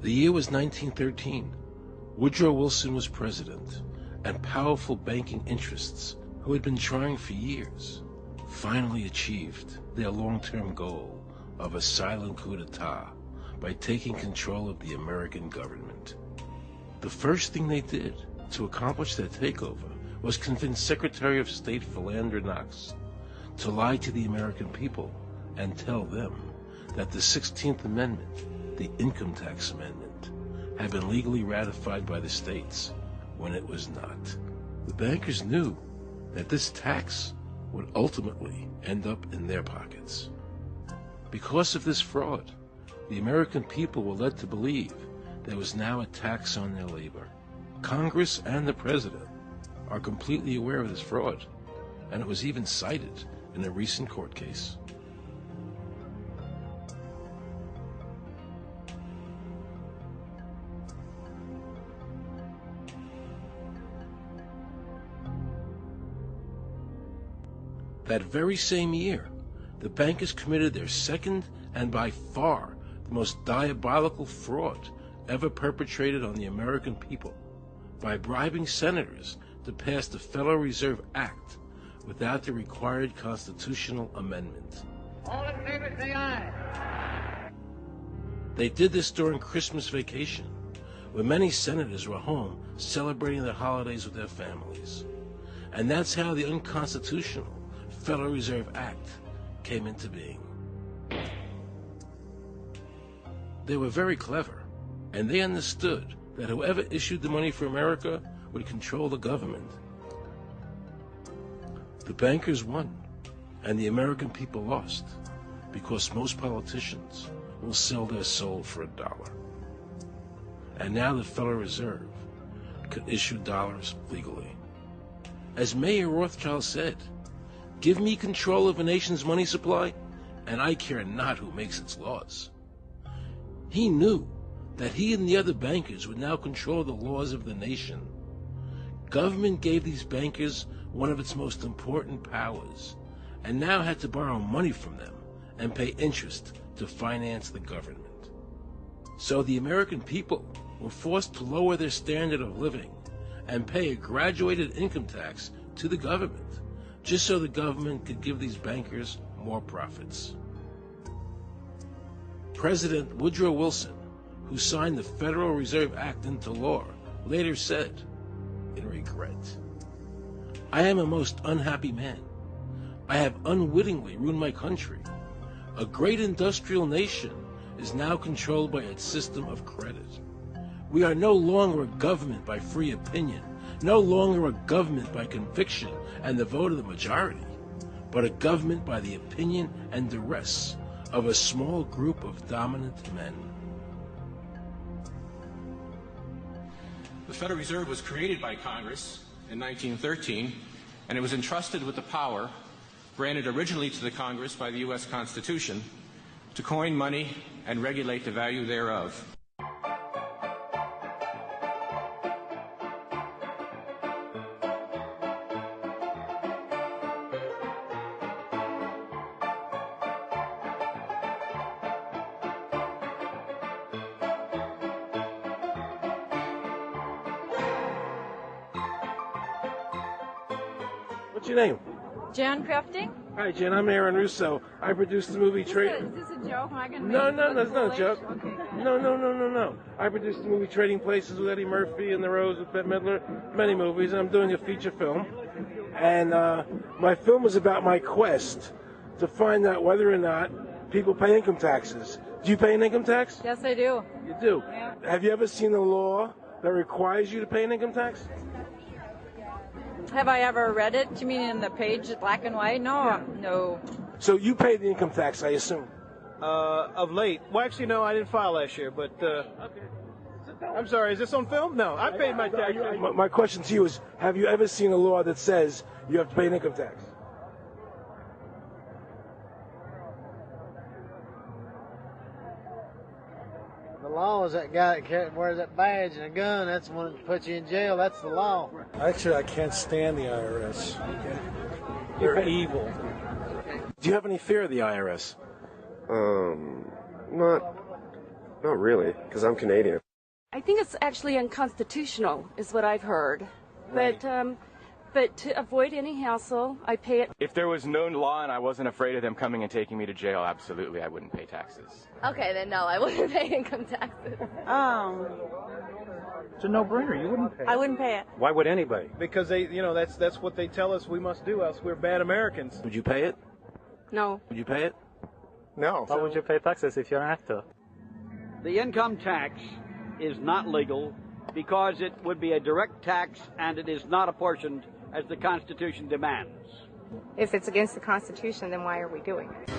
The year was 1913. Woodrow Wilson was president, and powerful banking interests, who had been trying for years, finally achieved their long-term goal of a silent coup d'etat by taking control of the American government. The first thing they did to accomplish their takeover was convince Secretary of State Philander Knox to lie to the American people and tell them that the 16th Amendment, the Income Tax Amendment, had been legally ratified by the states when it was not. The bankers knew that this tax would ultimately end up in their pockets. Because of this fraud, the American people were led to believe there was now a tax on their labor. Congress and the President are completely aware of this fraud, and it was even cited in a recent court case. That very same year, the bankers committed their second and by far the most diabolical fraud ever perpetrated on the American people by bribing senators to pass the Federal Reserve Act without the required constitutional amendment. All in favor, say aye. They did this during Christmas vacation, when many senators were home celebrating their holidays with their families. And that's how the unconstitutional Federal Reserve Act came into being. They were very clever, and they understood that whoever issued the money for America would control the government. The bankers won, and the American people lost, because most politicians will sell their soul for $1. And now the Federal Reserve could issue dollars legally. As Mayer Rothschild said, "Give me control of a nation's money supply, and I care not who makes its laws." He knew that he and the other bankers would now control the laws of the nation. Government gave these bankers one of its most important powers, and now had to borrow money from them and pay interest to finance the government. So the American people were forced to lower their standard of living and pay a graduated income tax to the government, just so the government could give these bankers more profits. President Woodrow Wilson, who signed the Federal Reserve Act into law, later said, in regret, "I am a most unhappy man. I have unwittingly ruined my country. A great industrial nation is now controlled by its system of credit. We are no longer a government by free opinion, no longer a government by conviction and the vote of the majority, but a government by the opinion and duress of a small group of dominant men." The Federal Reserve was created by Congress in 1913, and it was entrusted with the power granted originally to the Congress by the U.S. Constitution to coin money and regulate the value thereof. What's your name? Jan Crafting? Hi, Jen. I'm Aaron Russo. I produced the movie Is this a joke? Am I gonna No, make that's not a joke. Okay, good. No. I produced the movie Trading Places with Eddie Murphy and The Rose with Bette Midler, many movies, and I'm doing a feature film. And my film was about my quest to find out whether or not people pay income taxes. Do you pay an income tax? Yes, I do. You do? Yeah. Have you ever seen a law that requires you to pay an income tax? Have I ever read it? You mean in the page, black and white? No, Yeah. no. So you pay the income tax, I assume? Of late. Well, actually, no, I didn't file last year, but I'm sorry, is this on film? No, I paid my tax. My question to you is, have you ever seen a law that says you have to pay an income tax? The law is that guy that wears that badge and a gun. That's the one that puts you in jail. That's the law. Actually, I can't stand the IRS. They're evil. Do you have any fear of the IRS? Not really, because I'm Canadian. I think it's actually unconstitutional, is what I've heard. Right. But to avoid any hassle, I pay it. If there was no law and I wasn't afraid of them coming and taking me to jail, absolutely I wouldn't pay taxes. Okay, then no, I wouldn't pay income taxes. It's a no-brainer. You wouldn't pay it. I wouldn't pay it. Why would anybody? Because that's what they tell us we must do, else we're bad Americans. Would you pay it? No. Would you pay it? No. Why would you pay taxes if you don't have to? The income tax is not legal because it would be a direct tax and it is not apportioned as the Constitution demands. If it's against the Constitution, then why are we doing it?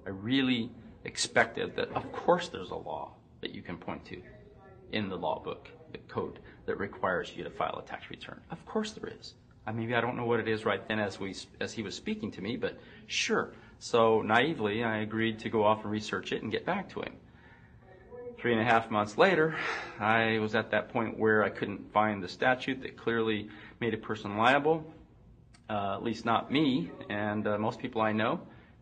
I really expected that, of course, there's a law that you can point to in the law book, the code, that requires you to file a tax return. Of course there is. Maybe I don't know what it is right then as he was speaking to me, but sure. So naively, I agreed to go off and research it and get back to him. 3.5 months later, I was at that point where I couldn't find the statute that clearly made a person liable, at least not me and most people I know.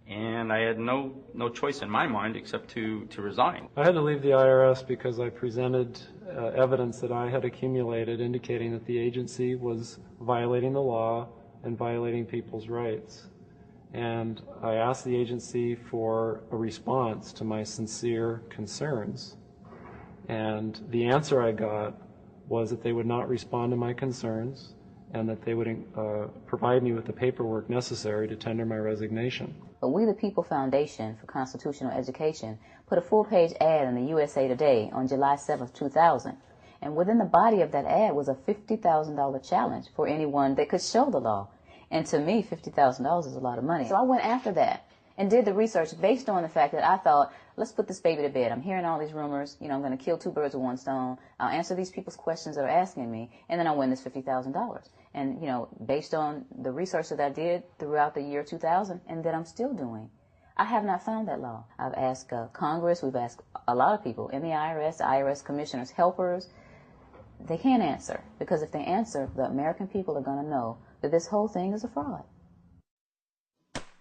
And I had no choice in my mind except to resign. I had to leave the IRS because I presented evidence that I had accumulated indicating that the agency was violating the law and violating people's rights. And I asked the agency for a response to my sincere concerns. And the answer I got was that they would not respond to my concerns and that they would provide me with the paperwork necessary to tender my resignation. But We the People Foundation for Constitutional Education put a full-page ad in the USA Today on July 7th, 2000. And within the body of that ad was a $50,000 challenge for anyone that could show the law. And to me, $50,000 is a lot of money. So I went after that and did the research based on the fact that I thought, let's put this baby to bed. I'm hearing all these rumors. I'm going to kill two birds with one stone. I'll answer these people's questions that are asking me, and then I'll win this $50,000. And, based on the research that I did throughout the year 2000 and that I'm still doing, I have not found that law. I've asked Congress. We've asked a lot of people in the IRS commissioners, helpers. They can't answer, because if they answer, the American people are going to know that this whole thing is a fraud.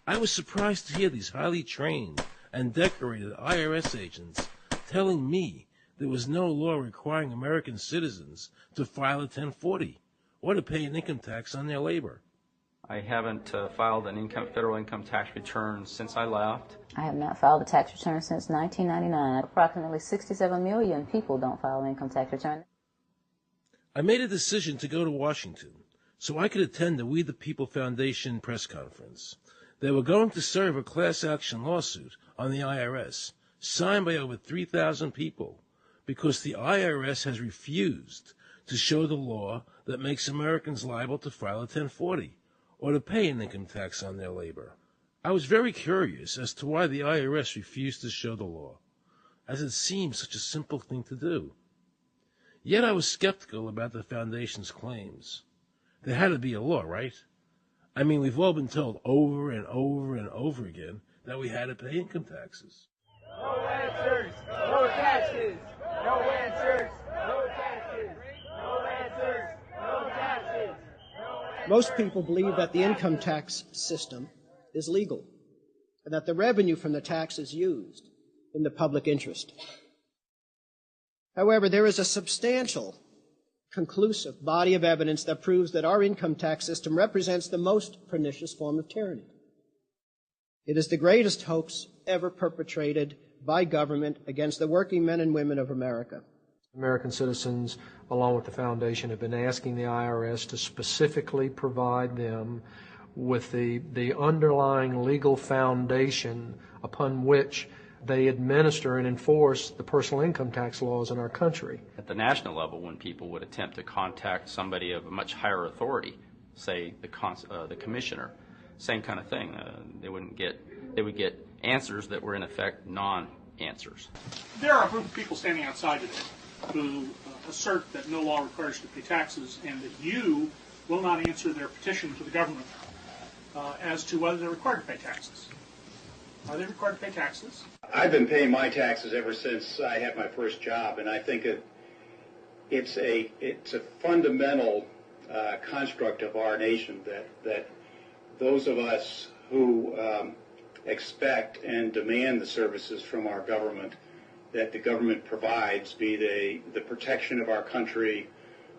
I was surprised to hear these highly trained and decorated IRS agents telling me there was no law requiring American citizens to file a 1040 or to pay an income tax on their labor. I haven't filed an federal income tax return since I left. I have not filed a tax return since 1999. Approximately 67 million people don't file an income tax return. I made a decision to go to Washington so I could attend the We the People Foundation press conference. They were going to serve a class action lawsuit on the IRS, signed by over 3,000 people, because the IRS has refused to show the law that makes Americans liable to file a 1040 or to pay an income tax on their labor. I was very curious as to why the IRS refused to show the law, as it seemed such a simple thing to do. Yet I was skeptical about the Foundation's claims. There had to be a law, right? We've all been told over and over and over again that we had to pay income taxes. No answers, no taxes. No answers, no taxes. Most people believe that the income tax system is legal and that the revenue from the tax is used in the public interest. However, there is a substantial, conclusive body of evidence that proves that our income tax system represents the most pernicious form of tyranny. It is the greatest hoax ever perpetrated by government against the working men and women of America. American citizens, along with the Foundation, have been asking the IRS to specifically provide them with the underlying legal foundation upon which they administer and enforce the personal income tax laws in our country. At the national level, when people would attempt to contact somebody of a much higher authority, say the commissioner, same kind of thing. They would get answers that were in effect non-answers. There are a group of people standing outside today who assert that no law requires you to pay taxes and that you will not answer their petition to the government as to whether they're required to pay taxes. Are they required to pay taxes? I've been paying my taxes ever since I had my first job, and I think it's a fundamental construct of our nation that those of us who expect and demand the services from our government that the government provides, be they the protection of our country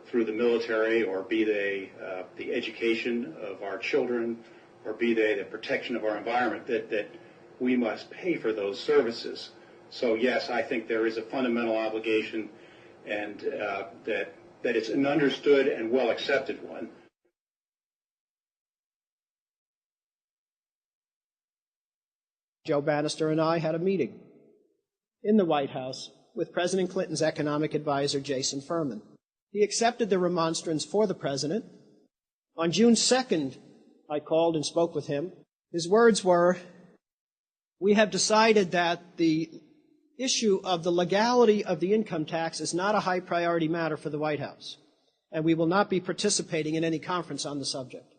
through the military, or be they the education of our children, or be they the protection of our environment, that we must pay for those services. So yes, I think there is a fundamental obligation, and that it's an understood and well accepted one. Joe Bannister and I had a meeting in the White House with President Clinton's economic advisor, Jason Furman. He accepted the remonstrance for the president. On June 2nd, I called and spoke with him. His words were, "We have decided that the issue of the legality of the income tax is not a high priority matter for the White House, and we will not be participating in any conference on the subject."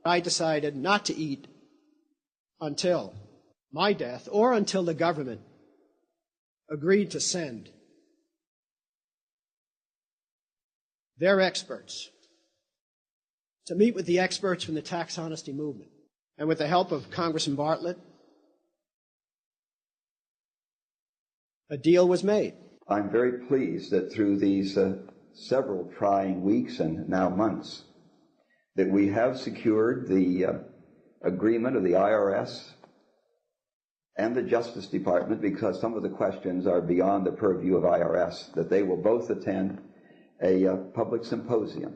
I decided not to eat until my death or until the government agreed to send their experts to meet with the experts from the tax honesty movement. And with the help of Congressman Bartlett, a deal was made. I'm very pleased that through these several trying weeks and now months, that we have secured the agreement of the IRS and the Justice Department, because some of the questions are beyond the purview of IRS, that they will both attend a public symposium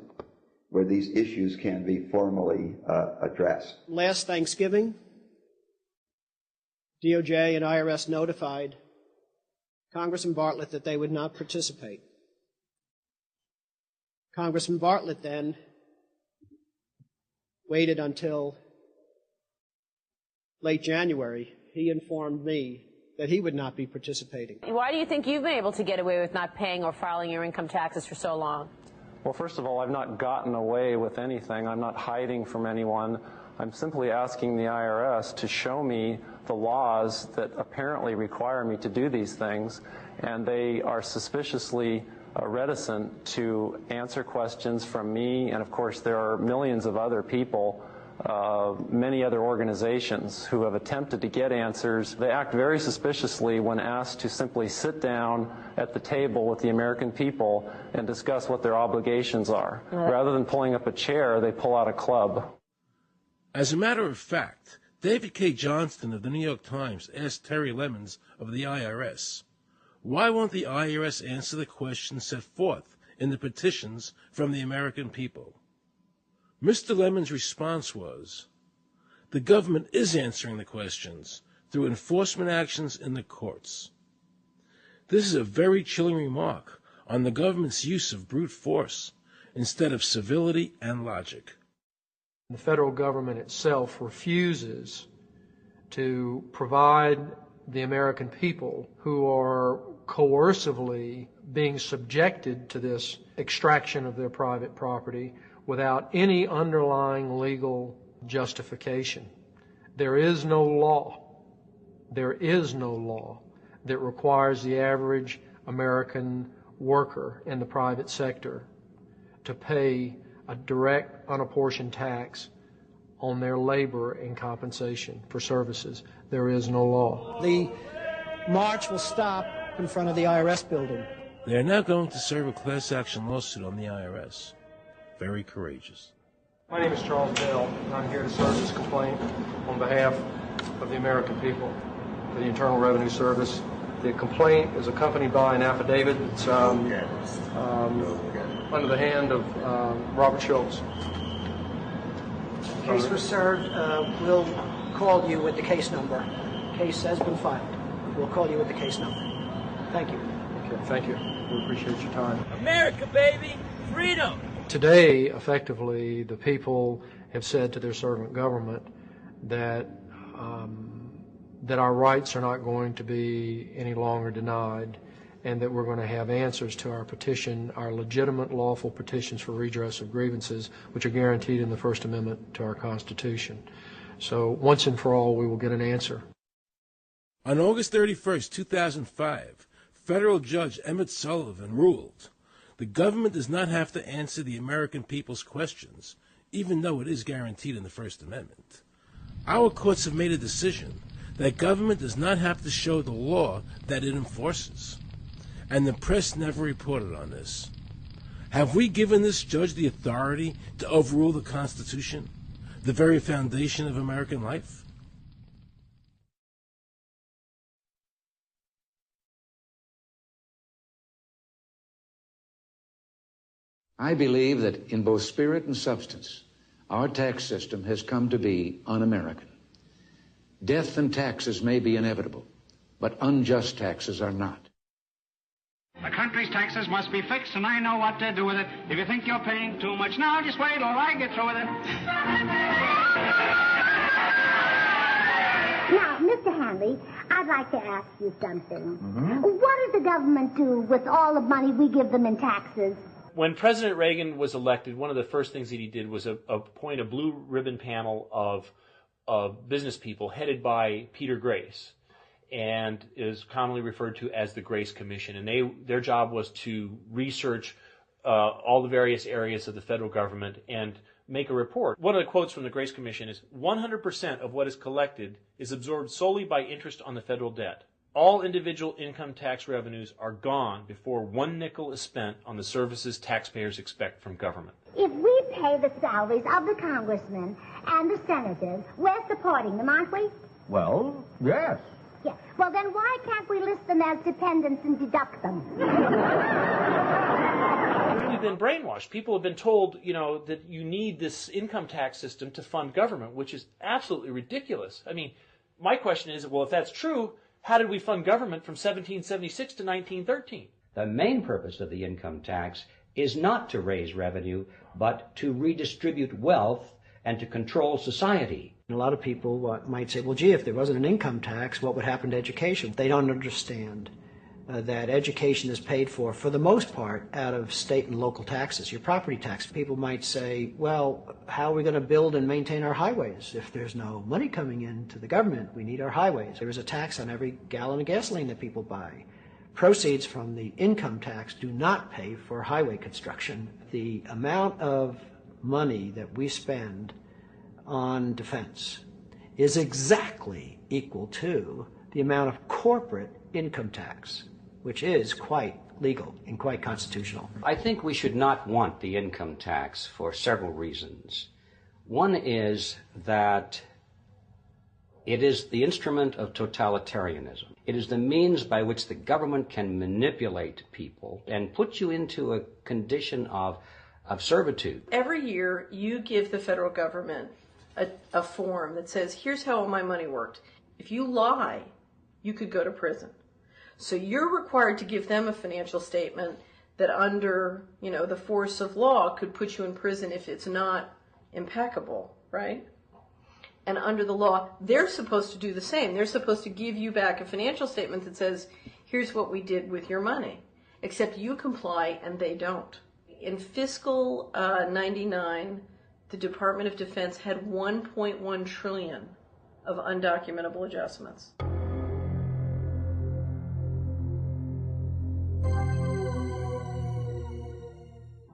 where these issues can be formally addressed. Last Thanksgiving, DOJ and IRS notified Congressman Bartlett that they would not participate. Congressman Bartlett then waited until late January. He informed me that he would not be participating. Why do you think you've been able to get away with not paying or filing your income taxes for so long? Well, first of all, I've not gotten away with anything. I'm not hiding from anyone. I'm simply asking the IRS to show me the laws that apparently require me to do these things, and they are suspiciously reticent to answer questions from me, and of course there are millions of other people, many other organizations who have attempted to get answers. They act very suspiciously when asked to simply sit down at the table with the American people and discuss what their obligations are. Rather than pulling up a chair, they pull out a club. As a matter of fact, David K. Johnston of the New York Times asked Terry Lemons of the IRS, why won't the IRS answer the questions set forth in the petitions from the American people? Mr. Lemons' response was, the government is answering the questions through enforcement actions in the courts. This is a very chilling remark on the government's use of brute force instead of civility and logic. The federal government itself refuses to provide the American people who are coercively being subjected to this extraction of their private property without any underlying legal justification. There is no law that requires the average American worker in the private sector to pay a direct, unapportioned tax on their labor and compensation for services. There is no law. The march will stop in front of the IRS building. They are now going to serve a class action lawsuit on the IRS. Very courageous. My name is Charles Bell, and I'm here to serve this complaint on behalf of the American people to the Internal Revenue Service. The complaint is accompanied by an affidavit that's under the hand of Robert Schultz. Case was served. We'll call you with the case number. Case has been filed. We'll call you with the case number. Thank you. Okay, thank you. We appreciate your time. America, baby! Freedom! Today, effectively, the people have said to their servant government that that our rights are not going to be any longer denied, and that we're going to have answers to our petition, our legitimate, lawful petitions for redress of grievances, which are guaranteed in the First Amendment to our Constitution. So once and for all, we will get an answer. On August 31st, 2005, federal judge Emmett Sullivan ruled, the government does not have to answer the American people's questions, even though it is guaranteed in the First Amendment. Our courts have made a decision that government does not have to show the law that it enforces. And the press never reported on this. Have we given this judge the authority to overrule the Constitution, the very foundation of American life? I believe that in both spirit and substance, our tax system has come to be un-American. Death and taxes may be inevitable, but unjust taxes are not. The country's taxes must be fixed, and I know what to do with it. If you think you're paying too much now, just wait till I get through with it. Now, Mr. Hanley, I'd like to ask you something. What does the government do with all the money we give them in taxes? When President Reagan was elected, one of the first things that he did was appoint a blue ribbon panel of business people headed by Peter Grace, and is commonly referred to as the Grace Commission. And their job was to research all the various areas of the federal government and make a report. One of the quotes from the Grace Commission is, 100% of what is collected is absorbed solely by interest on the federal debt. All individual income tax revenues are gone before 1 nickel is spent on the services taxpayers expect from government. If we pay the salaries of the congressmen and the senators, we're supporting them, aren't we? Well, yes. Yeah. Well, then why can't we list them as dependents and deduct them? We've been brainwashed. People have been told, that you need this income tax system to fund government, which is absolutely ridiculous. I mean, my question is, well, if that's true, how did we fund government from 1776 to 1913? The main purpose of the income tax is not to raise revenue, but to redistribute wealth and to control society. A lot of people might say, well, gee, if there wasn't an income tax, what would happen to education? They don't understand that education is paid for the most part, out of state and local taxes, your property tax. People might say, well, how are we going to build and maintain our highways? If there's no money coming into the government, we need our highways. There is a tax on every gallon of gasoline that people buy. Proceeds from the income tax do not pay for highway construction. The amount of money that we spend on defense is exactly equal to the amount of corporate income tax, which is quite legal and quite constitutional. I think we should not want the income tax for several reasons. One is that it is the instrument of totalitarianism. It is the means by which the government can manipulate people and put you into a condition of servitude. Every year you give the federal government a form that says, here's how all my money worked. If you lie, you could go to prison. So you're required to give them a financial statement that under, the force of law could put you in prison if it's not impeccable, right? And under the law, they're supposed to do the same. They're supposed to give you back a financial statement that says, here's what we did with your money. Except you comply and they don't. In fiscal 99, the Department of Defense had 1.1 trillion of undocumentable adjustments.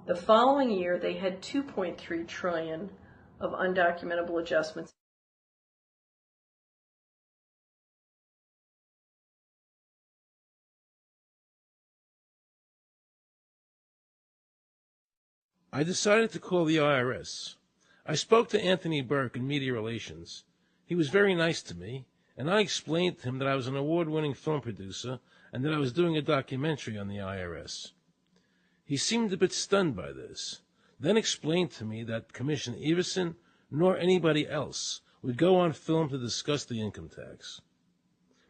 The following year, they had 2.3 trillion of undocumentable adjustments. I decided to call the IRS. I spoke to Anthony Burke in Media Relations. He was very nice to me, and I explained to him that I was an award-winning film producer and that I was doing a documentary on the IRS. He seemed a bit stunned by this, then explained to me that Commissioner Everson nor anybody else would go on film to discuss the income tax.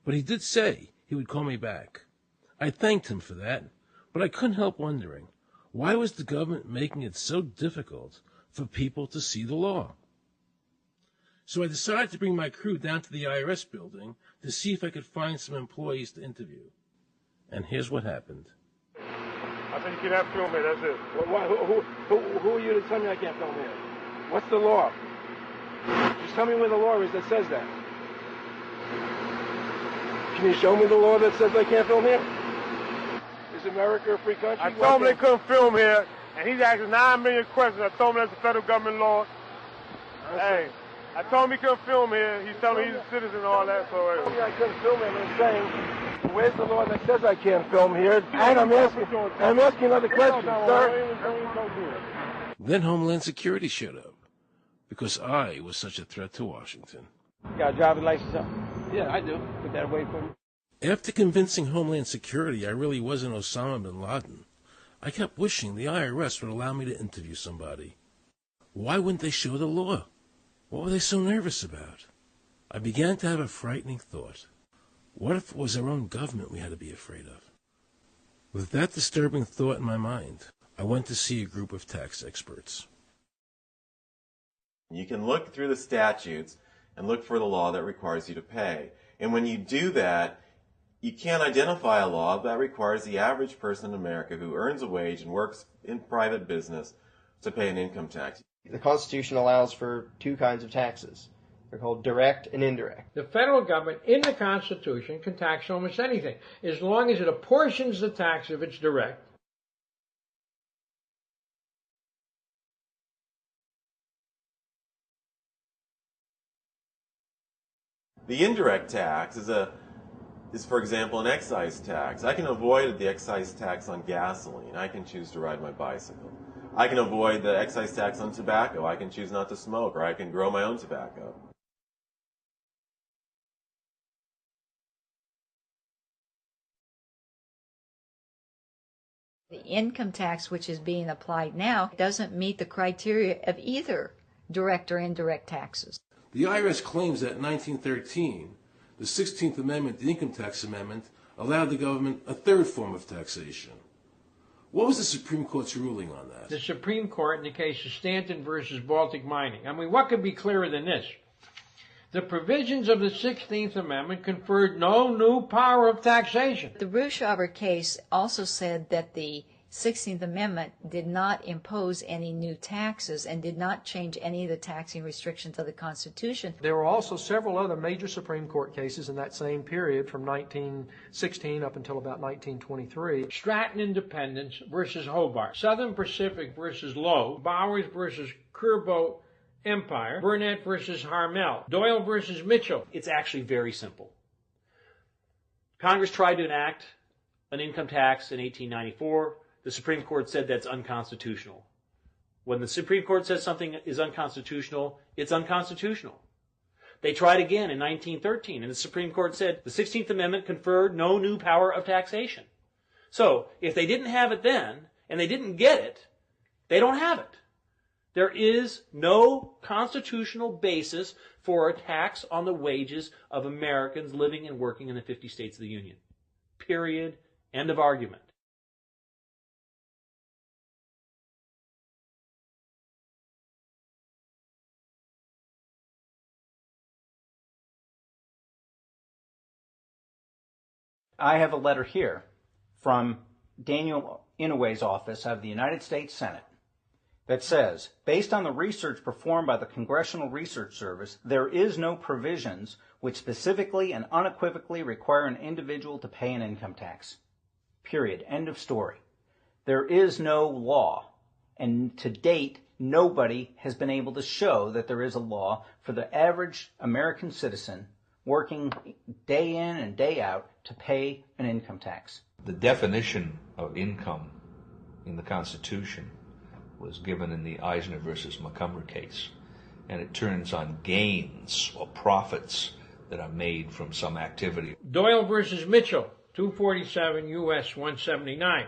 But he did say he would call me back. I thanked him for that, but I couldn't help wondering, why was the government making it so difficult for people to see the law? So I decided to bring my crew down to the IRS building to see if I could find some employees to interview. And here's what happened. I think you can have film here, that's it. Who are you to tell me I can't film here? What's the law? Just tell me where the law is that says that. Can you show me the law that says I can't film here? Is America a free country? I told him they couldn't film here, and he's asking 9 million questions. I told him that's a federal government law. Hey, I told him he couldn't film here. He's telling me he's a citizen and all that. So I couldn't film him. I'm saying, where's the law that says I can't film here? And I'm asking another question, sir. Then Homeland Security showed up, because I was such a threat to Washington. You got a driver's license up? Yeah, I do. Put that away for me. After convincing Homeland Security I really wasn't Osama bin Laden, I kept wishing the IRS would allow me to interview somebody. Why wouldn't they show the law? What were they so nervous about? I began to have a frightening thought. What if it was our own government we had to be afraid of? With that disturbing thought in my mind, I went to see a group of tax experts. You can look through the statutes and look for the law that requires you to pay. And when you do that, you can't identify a law that requires the average person in America who earns a wage and works in private business to pay an income tax. The Constitution allows for two kinds of taxes. They're called direct and indirect. The federal government in the Constitution can tax almost anything, as long as it apportions the tax if it's direct. The indirect tax is, for example, an excise tax. I can avoid the excise tax on gasoline. I can choose to ride my bicycle. I can avoid the excise tax on tobacco. I can choose not to smoke, or I can grow my own tobacco. The income tax which is being applied now doesn't meet the criteria of either direct or indirect taxes. The IRS claims that in 1913, the 16th Amendment, the Income Tax Amendment, allowed the government a third form of taxation. What was the Supreme Court's ruling on that? The Supreme Court in the case of Stanton versus Baltic Mining. I mean, what could be clearer than this? The provisions of the 16th Amendment conferred no new power of taxation. The Ruschauer case also said that the 16th Amendment did not impose any new taxes and did not change any of the taxing restrictions of the Constitution. There were also several other major Supreme Court cases in that same period from 1916 up until about 1923. Stratton Independence versus Hobart, Southern Pacific versus Lowe, Bowers versus Curbo Empire, Burnett versus Harmel, Doyle versus Mitchell. It's actually very simple. Congress tried to enact an income tax in 1894. The Supreme Court said that's unconstitutional. When the Supreme Court says something is unconstitutional, it's unconstitutional. They tried again in 1913, and the Supreme Court said the 16th Amendment conferred no new power of taxation. So, if they didn't have it then, and they didn't get it, they don't have it. There is no constitutional basis for a tax on the wages of Americans living and working in the 50 states of the Union. Period. End of argument. I have a letter here from Daniel Inouye's office out of the United States Senate that says, based on the research performed by the Congressional Research Service, there is no provisions which specifically and unequivocally require an individual to pay an income tax. Period. End of story. There is no law, and to date, nobody has been able to show that there is a law for the average American citizen working day in and day out to pay an income tax. The definition of income in the Constitution was given in the Eisner versus Macomber case, and it turns on gains or profits that are made from some activity. Doyle versus Mitchell, 247 U.S. 179,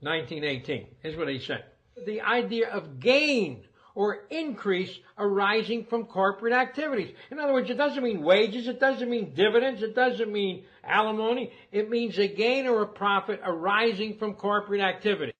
1918. Here's what he said. The idea of gain or increase arising from corporate activities. In other words, it doesn't mean wages, it doesn't mean dividends, it doesn't mean alimony. It means a gain or a profit arising from corporate activity.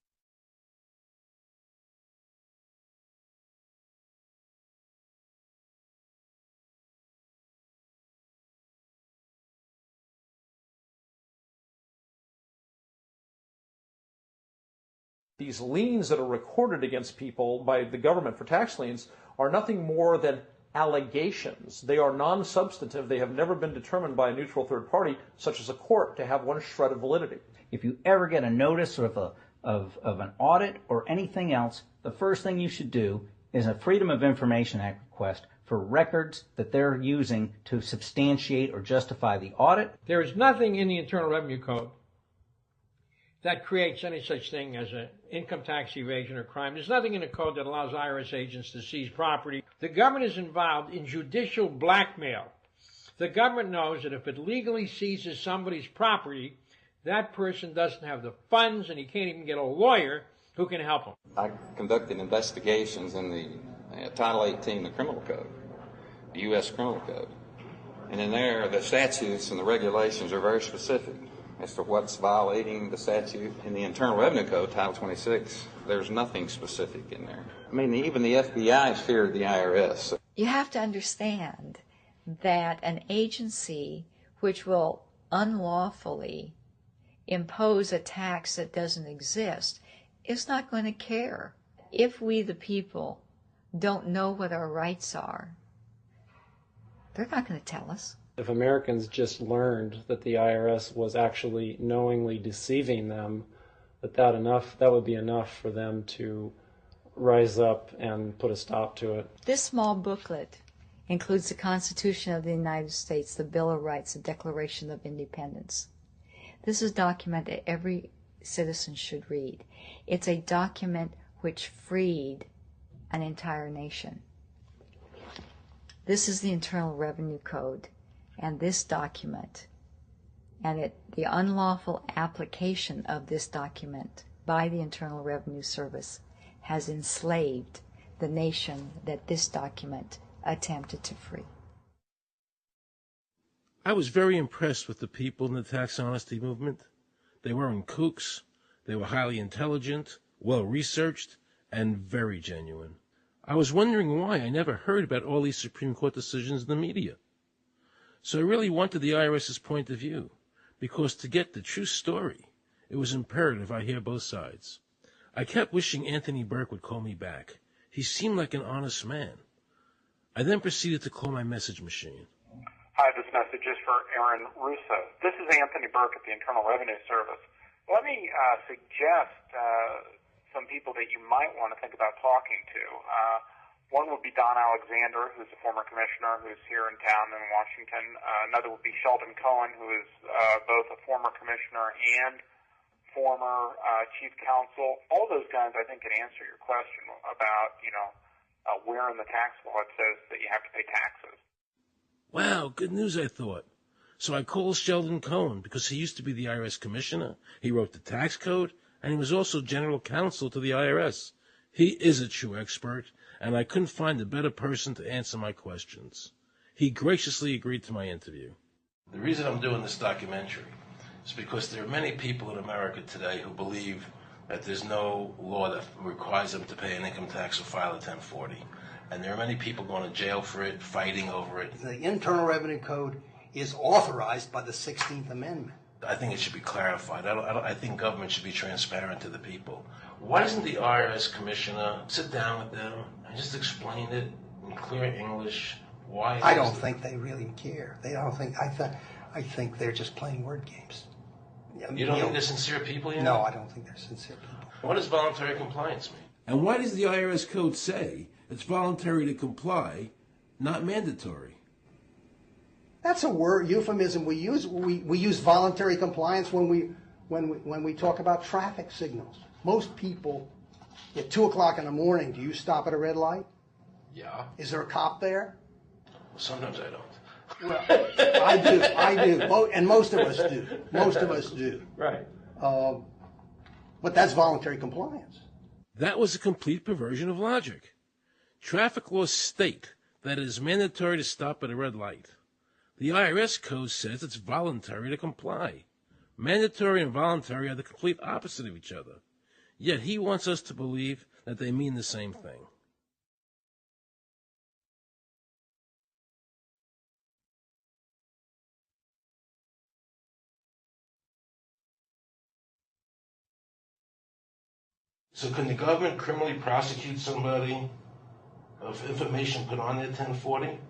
These liens that are recorded against people by the government for tax liens are nothing more than allegations. They are non-substantive. They have never been determined by a neutral third party, such as a court, to have one shred of validity. If you ever get a notice of an audit or anything else, the first thing you should do is a Freedom of Information Act request for records that they're using to substantiate or justify the audit. There is nothing in the Internal Revenue Code that creates any such thing as an income tax evasion or crime. There's nothing in the code that allows IRS agents to seize property. The government is involved in judicial blackmail. The government knows that if it legally seizes somebody's property, that person doesn't have the funds and he can't even get a lawyer who can help him. I conducted investigations in the Title 18 of the Criminal Code, the U.S. Criminal Code. And in there, the statutes and the regulations are very specific as to what's violating the statute. In the Internal Revenue Code, Title 26, there's nothing specific in there. I mean, even the FBI is feared the IRS. You have to understand that an agency which will unlawfully impose a tax that doesn't exist is not going to care. If we, the people, don't know what our rights are, they're not going to tell us. If Americans just learned that the IRS was actually knowingly deceiving them, that would be enough for them to rise up and put a stop to it. This small booklet includes the Constitution of the United States, the Bill of Rights, the Declaration of Independence. This is a document that every citizen should read. It's a document which freed an entire nation. This is the Internal Revenue Code. And this document, and the unlawful application of this document by the Internal Revenue Service has enslaved the nation that this document attempted to free. I was very impressed with the people in the tax honesty movement. They weren't kooks. They were highly intelligent, well-researched, and very genuine. I was wondering why I never heard about all these Supreme Court decisions in the media. So I really wanted the IRS's point of view, because to get the true story, it was imperative I hear both sides. I kept wishing Anthony Burke would call me back. He seemed like an honest man. I then proceeded to call my message machine. Hi, this message is for Aaron Russo. This is Anthony Burke at the Internal Revenue Service. Let me suggest some people that you might want to think about talking to. One would be Don Alexander, who's a former commissioner who's here in town in Washington. Another would be Sheldon Cohen, who is both a former commissioner and former chief counsel. All those guys, I think, can answer your question about, where in the tax law it says that you have to pay taxes. Wow, good news, I thought. So I called Sheldon Cohen because he used to be the IRS commissioner. He wrote the tax code, and he was also general counsel to the IRS. He is a true expert, and I couldn't find a better person to answer my questions. He graciously agreed to my interview. The reason I'm doing this documentary is because there are many people in America today who believe that there's no law that requires them to pay an income tax or file a 1040. And there are many people going to jail for it, fighting over it. The Internal Revenue Code is authorized by the 16th Amendment. I think it should be clarified. I think government should be transparent to the people. Why doesn't the IRS commissioner sit down with them and just explain it in clear English? Why? I don't think they really care. I think they're just playing word games. You don't think they're sincere people? No, I don't think they're sincere people. What does voluntary compliance mean? And why does the IRS code say it's voluntary to comply, not mandatory? That's a word euphemism we use. We use voluntary compliance when we talk about traffic signals. Most people at 2 o'clock in the morning, do you stop at a red light? Yeah. Is there a cop there? Sometimes I don't. Well, I do, and most of us do. Most of us do. Right. But that's voluntary compliance. That was a complete perversion of logic. Traffic laws state that it is mandatory to stop at a red light. The IRS code says it's voluntary to comply. Mandatory and voluntary are the complete opposite of each other. Yet he wants us to believe that they mean the same thing. So can the government criminally prosecute somebody of information put on their 1040?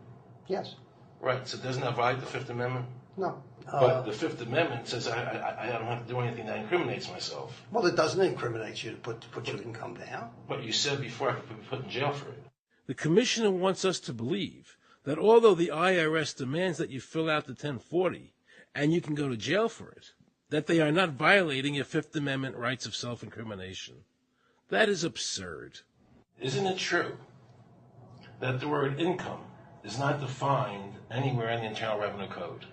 Yes. Right, so doesn't that violate the Fifth Amendment? No. But the Fifth Amendment says I don't have to do anything that incriminates myself. Well, it doesn't incriminate you to put your income down. But you said before I could be put in jail for it. The commissioner wants us to believe that although the IRS demands that you fill out the 1040 and you can go to jail for it, that they are not violating your Fifth Amendment rights of self-incrimination. That is absurd. Isn't it true that the word income is not defined anywhere in the Internal Revenue Code?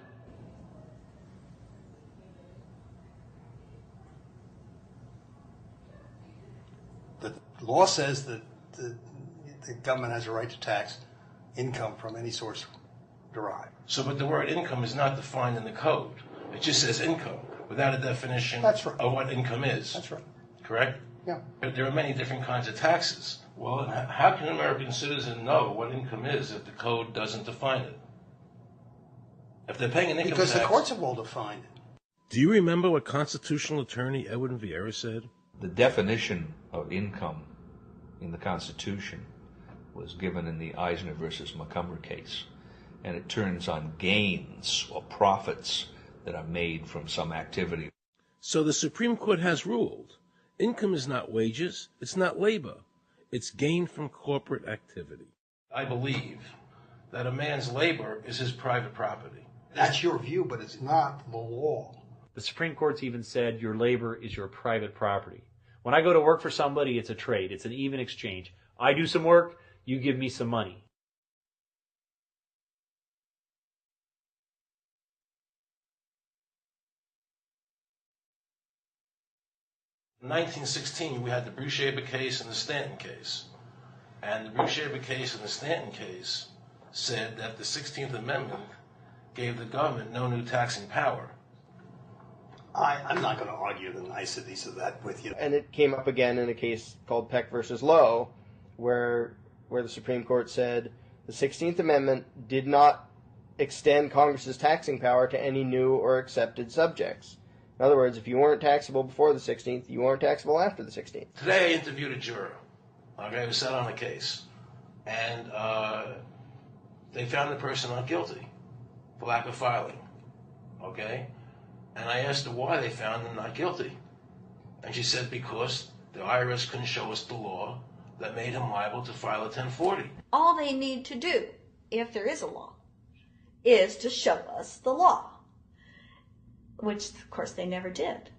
The law says that the government has a right to tax income from any source derived. So, but the word income is not defined in the code. It just says income without a definition That's right. of what income is. That's right. Correct? Yeah. But there are many different kinds of taxes. Well, how can an American citizen know what income is if the code doesn't define it? If they're paying an income because tax... the courts have all defined it. Do you remember what constitutional attorney Edwin Vieira said? The definition of income in the Constitution was given in the Eisner versus Macomber case, and it turns on gains or profits that are made from some activity. So the Supreme Court has ruled income is not wages, it's not labor, it's gain from corporate activity. I believe that a man's labor is his private property. That's your view, but it's not the law. The Supreme Court's even said your labor is your private property. When I go to work for somebody, it's a trade. It's an even exchange. I do some work, you give me some money. In 1916, we had the Bruchaber case and the Stanton case. And the Bruchaber case and the Stanton case said that the 16th Amendment gave the government no new taxing power. I'm not going to argue the niceties of that with you. And it came up again in a case called Peck versus Lowe, where the Supreme Court said the 16th Amendment did not extend Congress's taxing power to any new or accepted subjects. In other words, if you weren't taxable before the 16th, you weren't taxable after the 16th. Today I interviewed a juror, who sat on a case, and they found the person not guilty for lack of filing, okay? And I asked her why they found him not guilty. And she said because the IRS couldn't show us the law that made him liable to file a 1040. All they need to do, if there is a law, is to show us the law, which, of course, they never did.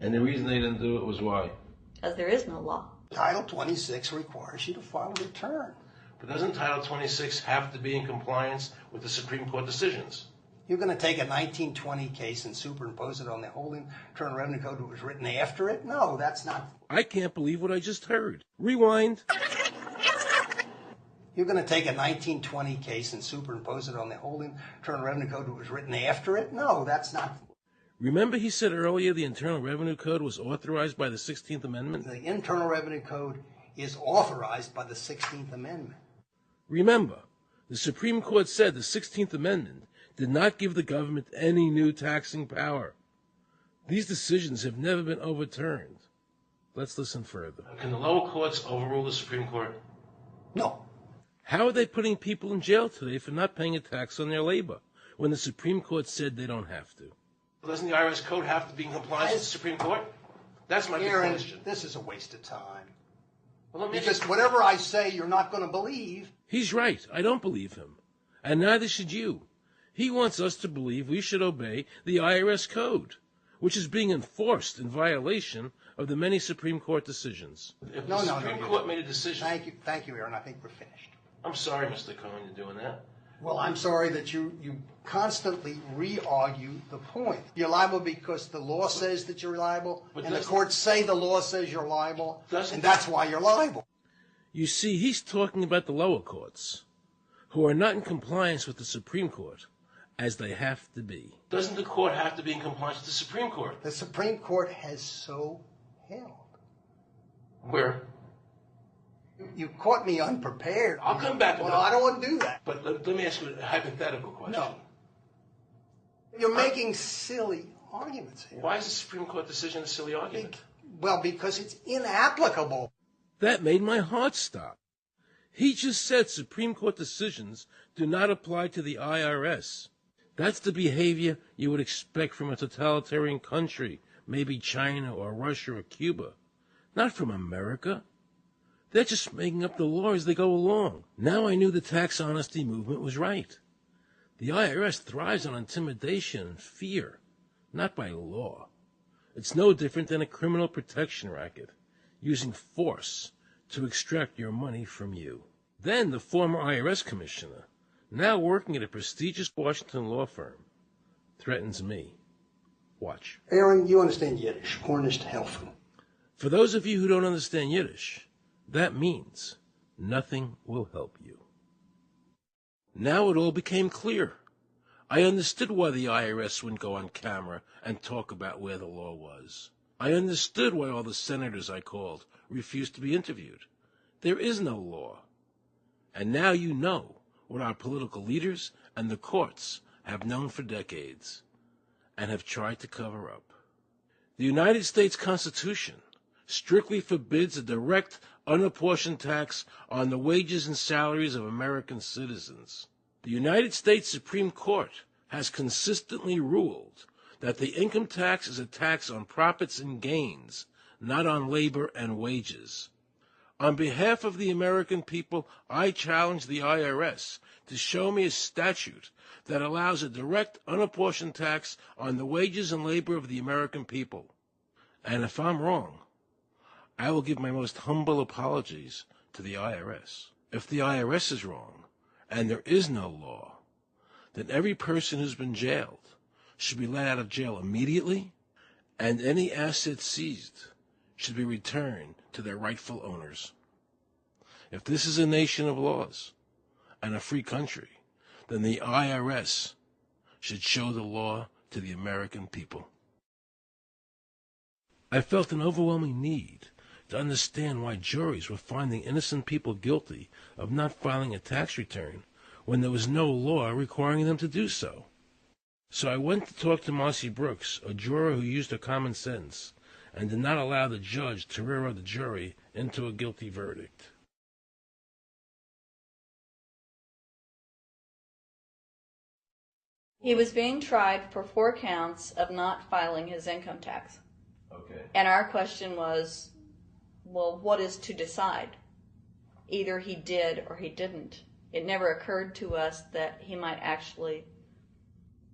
And the reason they didn't do it was why? Because there is no law. Title 26 requires you to file a return. But doesn't Title 26 have to be in compliance with the Supreme Court decisions? You're going to take a 1920 case and superimpose it on the whole Internal Revenue Code that was written after it? No, that's not. I can't believe what I just heard. Rewind. You're going to take a 1920 case and superimpose it on the whole Internal Revenue Code that was written after it? No, that's not. Remember he said earlier the Internal Revenue Code was authorized by the 16th Amendment? The Internal Revenue Code is authorized by the 16th Amendment. Remember, the Supreme Court said the 16th Amendment did not give the government any new taxing power. These decisions have never been overturned. Let's listen further. Can the lower courts overrule the Supreme Court? No. How are they putting people in jail today for not paying a tax on their labor when the Supreme Court said they don't have to? Doesn't the IRS code have to be in compliance with the Supreme Court? That's my Aaron, question. this is a waste of time. Well, because whatever I say, you're not going to believe. He's right. I don't believe him. And neither should you. He wants us to believe we should obey the IRS code, which is being enforced in violation of the many Supreme Court decisions. If the Supreme Court made a decision... Thank you, Aaron. I think we're finished. I'm sorry, Mr. Cohen, you're doing that. Well, I'm sorry that you constantly re-argue the point. You're liable because the law says that you're liable, and the courts say the law says you're liable, and that's why you're liable. You see, he's talking about the lower courts, who are not in compliance with the Supreme Court, as they have to be. Doesn't the court have to be in compliance with the Supreme Court? The Supreme Court has so held. Where? You caught me unprepared. I'll come back. Well, I don't want to do that. But let me ask you a hypothetical question. No. You're making silly arguments here. Why is the Supreme Court decision a silly argument? Well, because it's inapplicable. That made my heart stop. He just said Supreme Court decisions do not apply to the IRS. That's the behavior you would expect from a totalitarian country, maybe China or Russia or Cuba. Not from America. They're just making up the law as they go along. Now I knew the tax honesty movement was right. The IRS thrives on intimidation and fear, not by law. It's no different than a criminal protection racket, using force to extract your money from you. Then the former IRS commissioner, now working at a prestigious Washington law firm, threatens me. Watch. Aaron, you understand Yiddish. Cornish to helfen. For those of you who don't understand Yiddish, that means nothing will help you. Now it all became clear. I understood why the IRS wouldn't go on camera and talk about where the law was. I understood why all the senators I called refused to be interviewed. There is no law. And now you know what our political leaders and the courts have known for decades and have tried to cover up. The United States Constitution strictly forbids a direct, unapportioned tax on the wages and salaries of American citizens. The United States Supreme Court has consistently ruled that the income tax is a tax on profits and gains, not on labor and wages. On behalf of the American people, I challenge the IRS to show me a statute that allows a direct, unapportioned tax on the wages and labor of the American people. And if I'm wrong, I will give my most humble apologies to the IRS. If the IRS is wrong, and there is no law, then every person who's been jailed should be let out of jail immediately, and any assets seized should be returned to their rightful owners. If this is a nation of laws and a free country, then the IRS should show the law to the American people. I felt an overwhelming need to understand why juries were finding innocent people guilty of not filing a tax return when there was no law requiring them to do so. So I went to talk to Marcy Brooks, a juror who used her common sense and did not allow the judge to railroad the jury into a guilty verdict. He was being tried for 4 counts of not filing his income tax. Okay. And our question was, well, what is to decide? Either he did or he didn't. It never occurred to us that he might actually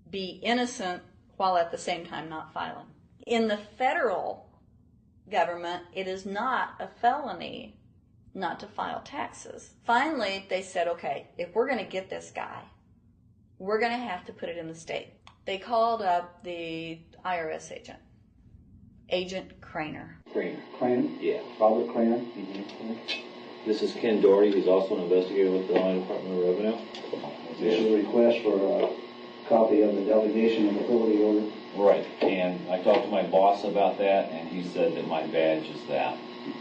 be innocent while at the same time not filing. In the federal government, it is not a felony not to file taxes. Finally, they said, okay, if we're going to get this guy, we're going to have to put it in the state. They called up the IRS agent, Agent Craner. Craner? Yeah. Robert Craner. Mm-hmm. This is Ken Doherty, who's also an investigator with the Illinois Department of Revenue. This is a request for a copy of the delegation and authority order. Right, and I talked to my boss about that, and he said that my badge is that.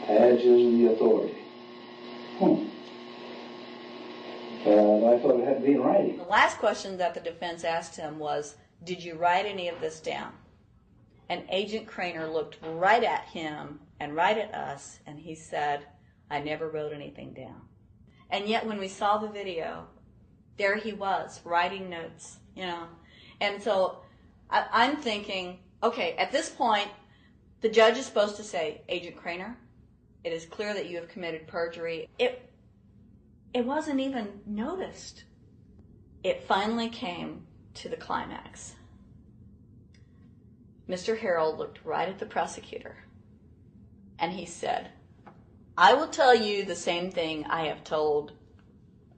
Badge is the authority. I thought it had to be in writing. The last question that the defense asked him was, did you write any of this down? And Agent Craner looked right at him and right at us, and he said, I never wrote anything down. And yet when we saw the video, there he was, writing notes, you know. And so I'm thinking, okay, at this point, the judge is supposed to say, Agent Craner, it is clear that you have committed perjury. It wasn't even noticed. It finally came to the climax. Mr. Harrell looked right at the prosecutor, and he said, I will tell you the same thing I have told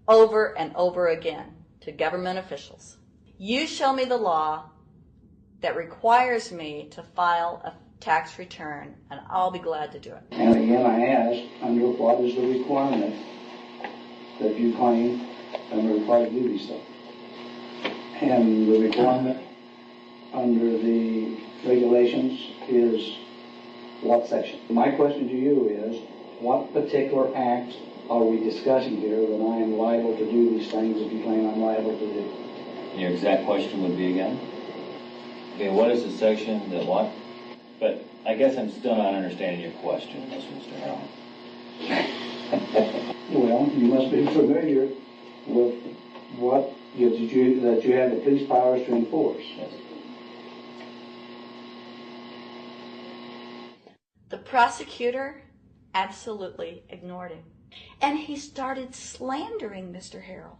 over and over again to government officials. You show me the law that requires me to file a tax return, and I'll be glad to do it. And again, I ask, under what is the requirement that you claim under required to do these things? And the requirement under the regulations is what section? My question to you is, what particular act are we discussing here that I am liable to do these things that you claim I'm liable to do? Your exact question would be again? Okay, what is the section that what? But I guess I'm still not understanding your question, Mr. Harrell. Well, you must be familiar with what that you have the police powers to enforce. Yes. The prosecutor absolutely ignored him. And he started slandering Mr. Harrell.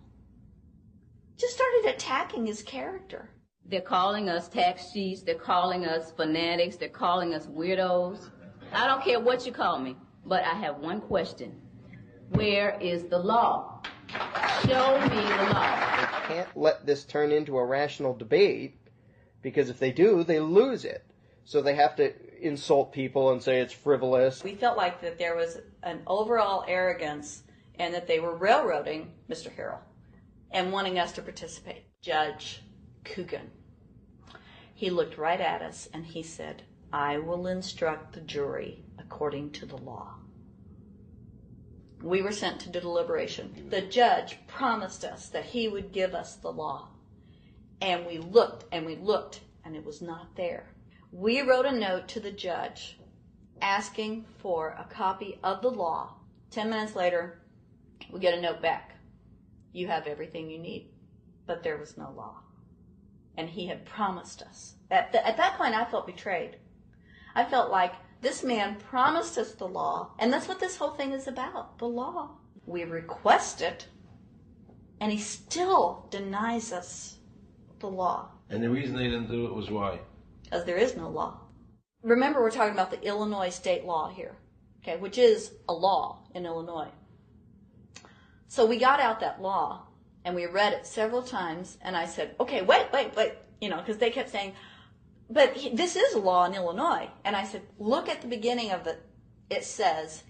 Just started attacking his character. They're calling us tax cheats. They're calling us fanatics. They're calling us weirdos. I don't care what you call me, but I have one question. Where is the law? Show me the law. They can't let this turn into a rational debate, because if they do, they lose it. So they have to insult people and say it's frivolous. We felt like that there was an overall arrogance and that they were railroading Mr. Harrell and wanting us to participate. Judge Coogan, he looked right at us and he said, I will instruct the jury according to the law. We were sent to deliberation. The judge promised us that he would give us the law. And we looked and we looked and it was not there. We wrote a note to the judge asking for a copy of the law. 10 minutes later, we get a note back. You have everything you need. But there was no law. And he had promised us. At that point, I felt betrayed. I felt like this man promised us the law, and that's what this whole thing is about, the law. We request it, and he still denies us the law. And the reason they didn't do it was why? Because there is no law. Remember, we're talking about the Illinois state law here, okay, which is a law in Illinois. So we got out that law, and we read it several times, and I said, okay, wait, you know, because they kept saying, but this is a law in Illinois. And I said, look at the beginning of it. It says,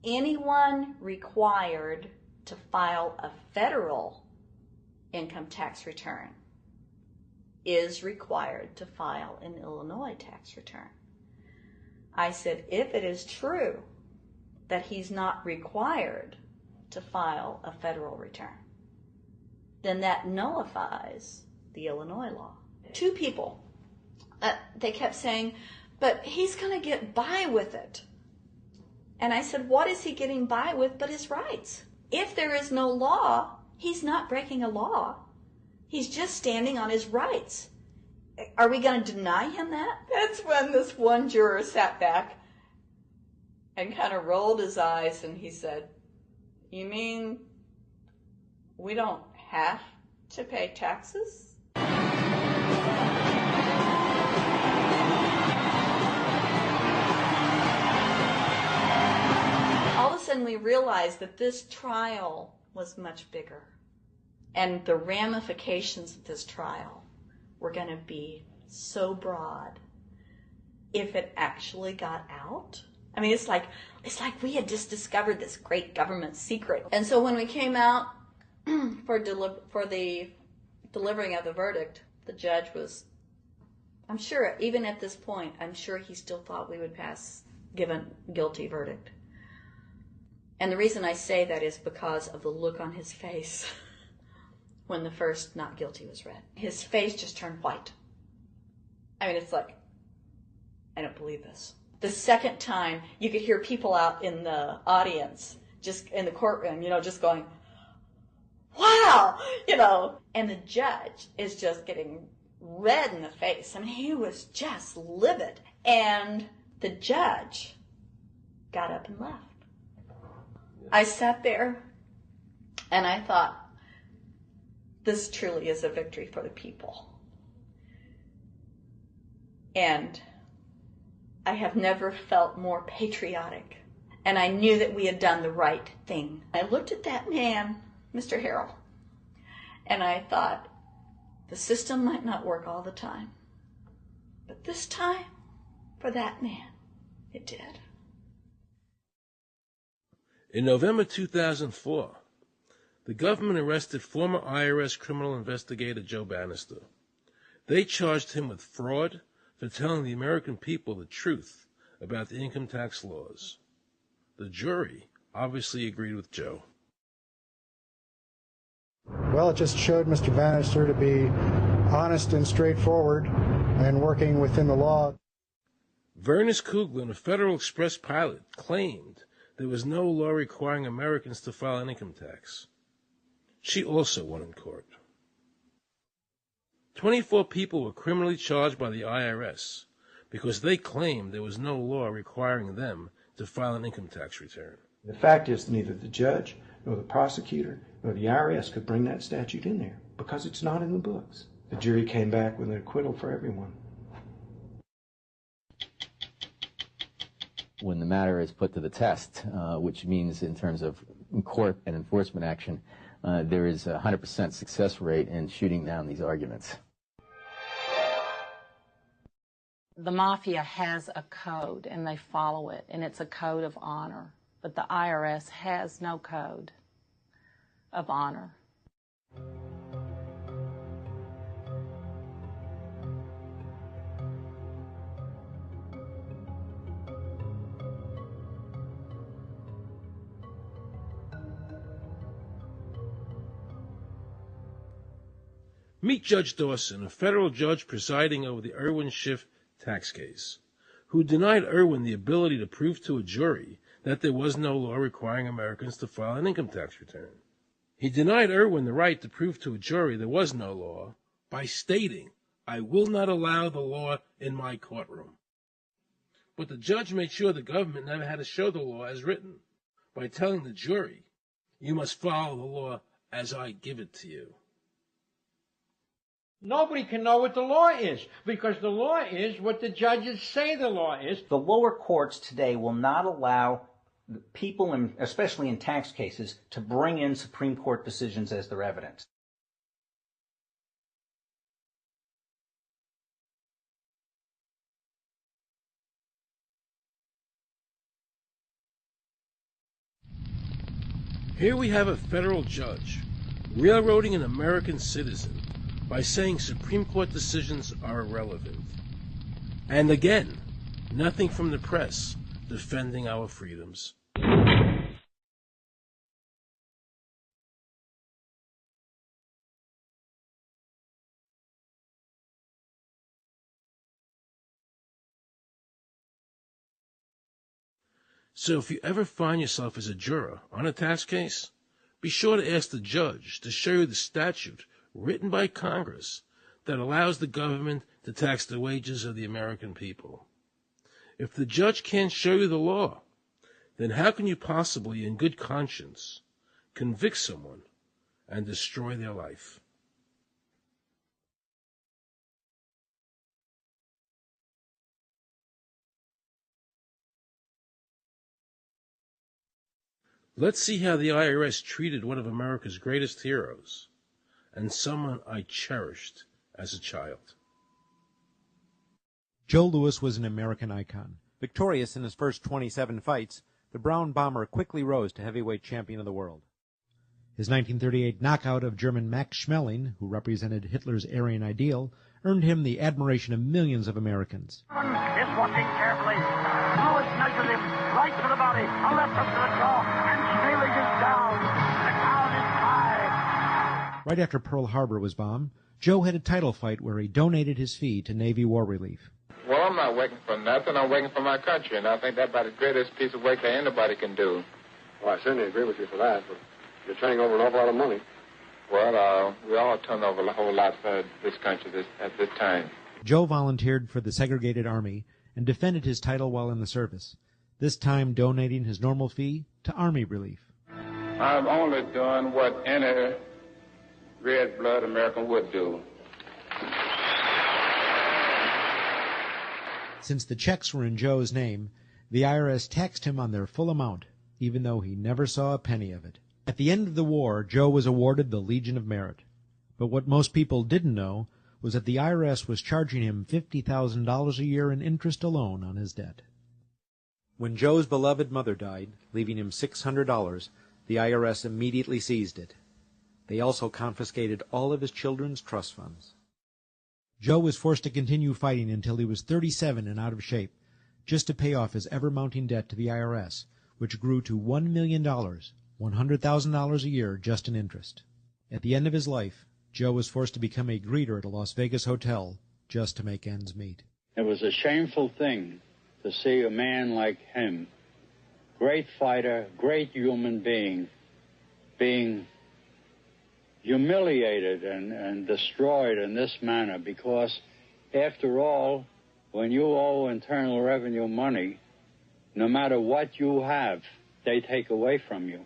anyone required to file a federal income tax return is required to file an Illinois tax return. I said, if it is true that he's not required to file a federal return, then that nullifies the Illinois law. Two people, they kept saying, but he's going to get by with it. And I said, what is he getting by with but his rights? If there is no law, he's not breaking a law. He's just standing on his rights. Are we going to deny him that? That's when this one juror sat back and kind of rolled his eyes and he said, you mean we don't have to pay taxes? All of a sudden we realized that this trial was much bigger. And the ramifications of this trial were going to be so broad if it actually got out. I mean, it's like we had just discovered this great government secret. And so when we came out for the delivering of the verdict, the judge was, I'm sure, even at this point, I'm sure he still thought we would give a guilty verdict. And the reason I say that is because of the look on his face when the first not guilty was read. His face just turned white. I mean, it's like, I don't believe this. The second time, you could hear people out in the audience, just in the courtroom, just going, wow, and the judge is just getting red in the face. I mean, he was just livid. And the judge got up and left. I sat there and I thought, this truly is a victory for the people. And I have never felt more patriotic. And I knew that we had done the right thing. I looked at that man, Mr. Harrell, and I thought, the system might not work all the time, but this time, for that man, it did. In November 2004, the government arrested former IRS criminal investigator Joe Bannister. They charged him with fraud for telling the American people the truth about the income tax laws. The jury obviously agreed with Joe. Well, it just showed Mr. Bannister to be honest and straightforward and working within the law. Vernice Kuglin, a Federal Express pilot, claimed there was no law requiring Americans to file an income tax. She also won in court. 24 people were criminally charged by the IRS because they claimed there was no law requiring them to file an income tax return. The fact is, neither the judge nor the prosecutor nor the IRS could bring that statute in there because it's not in the books. The jury came back with an acquittal for everyone. When the matter is put to the test, which means in terms of court and enforcement action, there is a 100% success rate in shooting down these arguments. The mafia has a code and they follow it, and it's a code of honor. But the IRS has no code of honor. Meet Judge Dawson, a federal judge presiding over the Irwin Schiff tax case, who denied Irwin the ability to prove to a jury that there was no law requiring Americans to file an income tax return. He denied Irwin the right to prove to a jury there was no law by stating, "I will not allow the law in my courtroom." But the judge made sure the government never had to show the law as written by telling the jury, "You must follow the law as I give it to you." Nobody can know what the law is, because the law is what the judges say the law is. The lower courts today will not allow people, especially in tax cases, to bring in Supreme Court decisions as their evidence. Here we have a federal judge railroading an American citizen by saying Supreme Court decisions are irrelevant. And again, nothing from the press defending our freedoms. So if you ever find yourself as a juror on a tax case, be sure to ask the judge to show you the statute written by Congress that allows the government to tax the wages of the American people. If the judge can't show you the law, then how can you possibly, in good conscience, convict someone and destroy their life? Let's see how the IRS treated one of America's greatest heroes, and someone I cherished as a child. Joe Louis was an American icon. Victorious in his first 27 fights, the Brown Bomber quickly rose to heavyweight champion of the world. His 1938 knockout of German Max Schmeling, who represented Hitler's Aryan ideal, earned him the admiration of millions of Americans. Is watching carefully. Louis measures him right to the body, a left hook to the jaw, and Schmeling is down. The count is tied. Right after Pearl Harbor was bombed, Joe had a title fight where he donated his fee to Navy War Relief. Well, I'm not working for nothing. I'm working for my country, and I think that's about the greatest piece of work that anybody can do. Well, I certainly agree with you for that, but you're turning over an awful lot of money. Well, we all turn over a whole lot for this country at this time. Joe volunteered for the segregated Army and defended his title while in the service, this time donating his normal fee to Army relief. I'm only doing what any red-blood American would do. Since the checks were in Joe's name, the IRS taxed him on their full amount, even though he never saw a penny of it. At the end of the war, Joe was awarded the Legion of Merit. But what most people didn't know was that the IRS was charging him $50,000 a year in interest alone on his debt. When Joe's beloved mother died, leaving him $600, the IRS immediately seized it. They also confiscated all of his children's trust funds. Joe was forced to continue fighting until he was 37 and out of shape, just to pay off his ever-mounting debt to the IRS, which grew to $1 million, $100,000 a year just in interest. At the end of his life, Joe was forced to become a greeter at a Las Vegas hotel just to make ends meet. It was a shameful thing to see a man like him, great fighter, great human being, being humiliated and destroyed in this manner, because after all, when you owe Internal Revenue money, no matter what you have, they take away from you.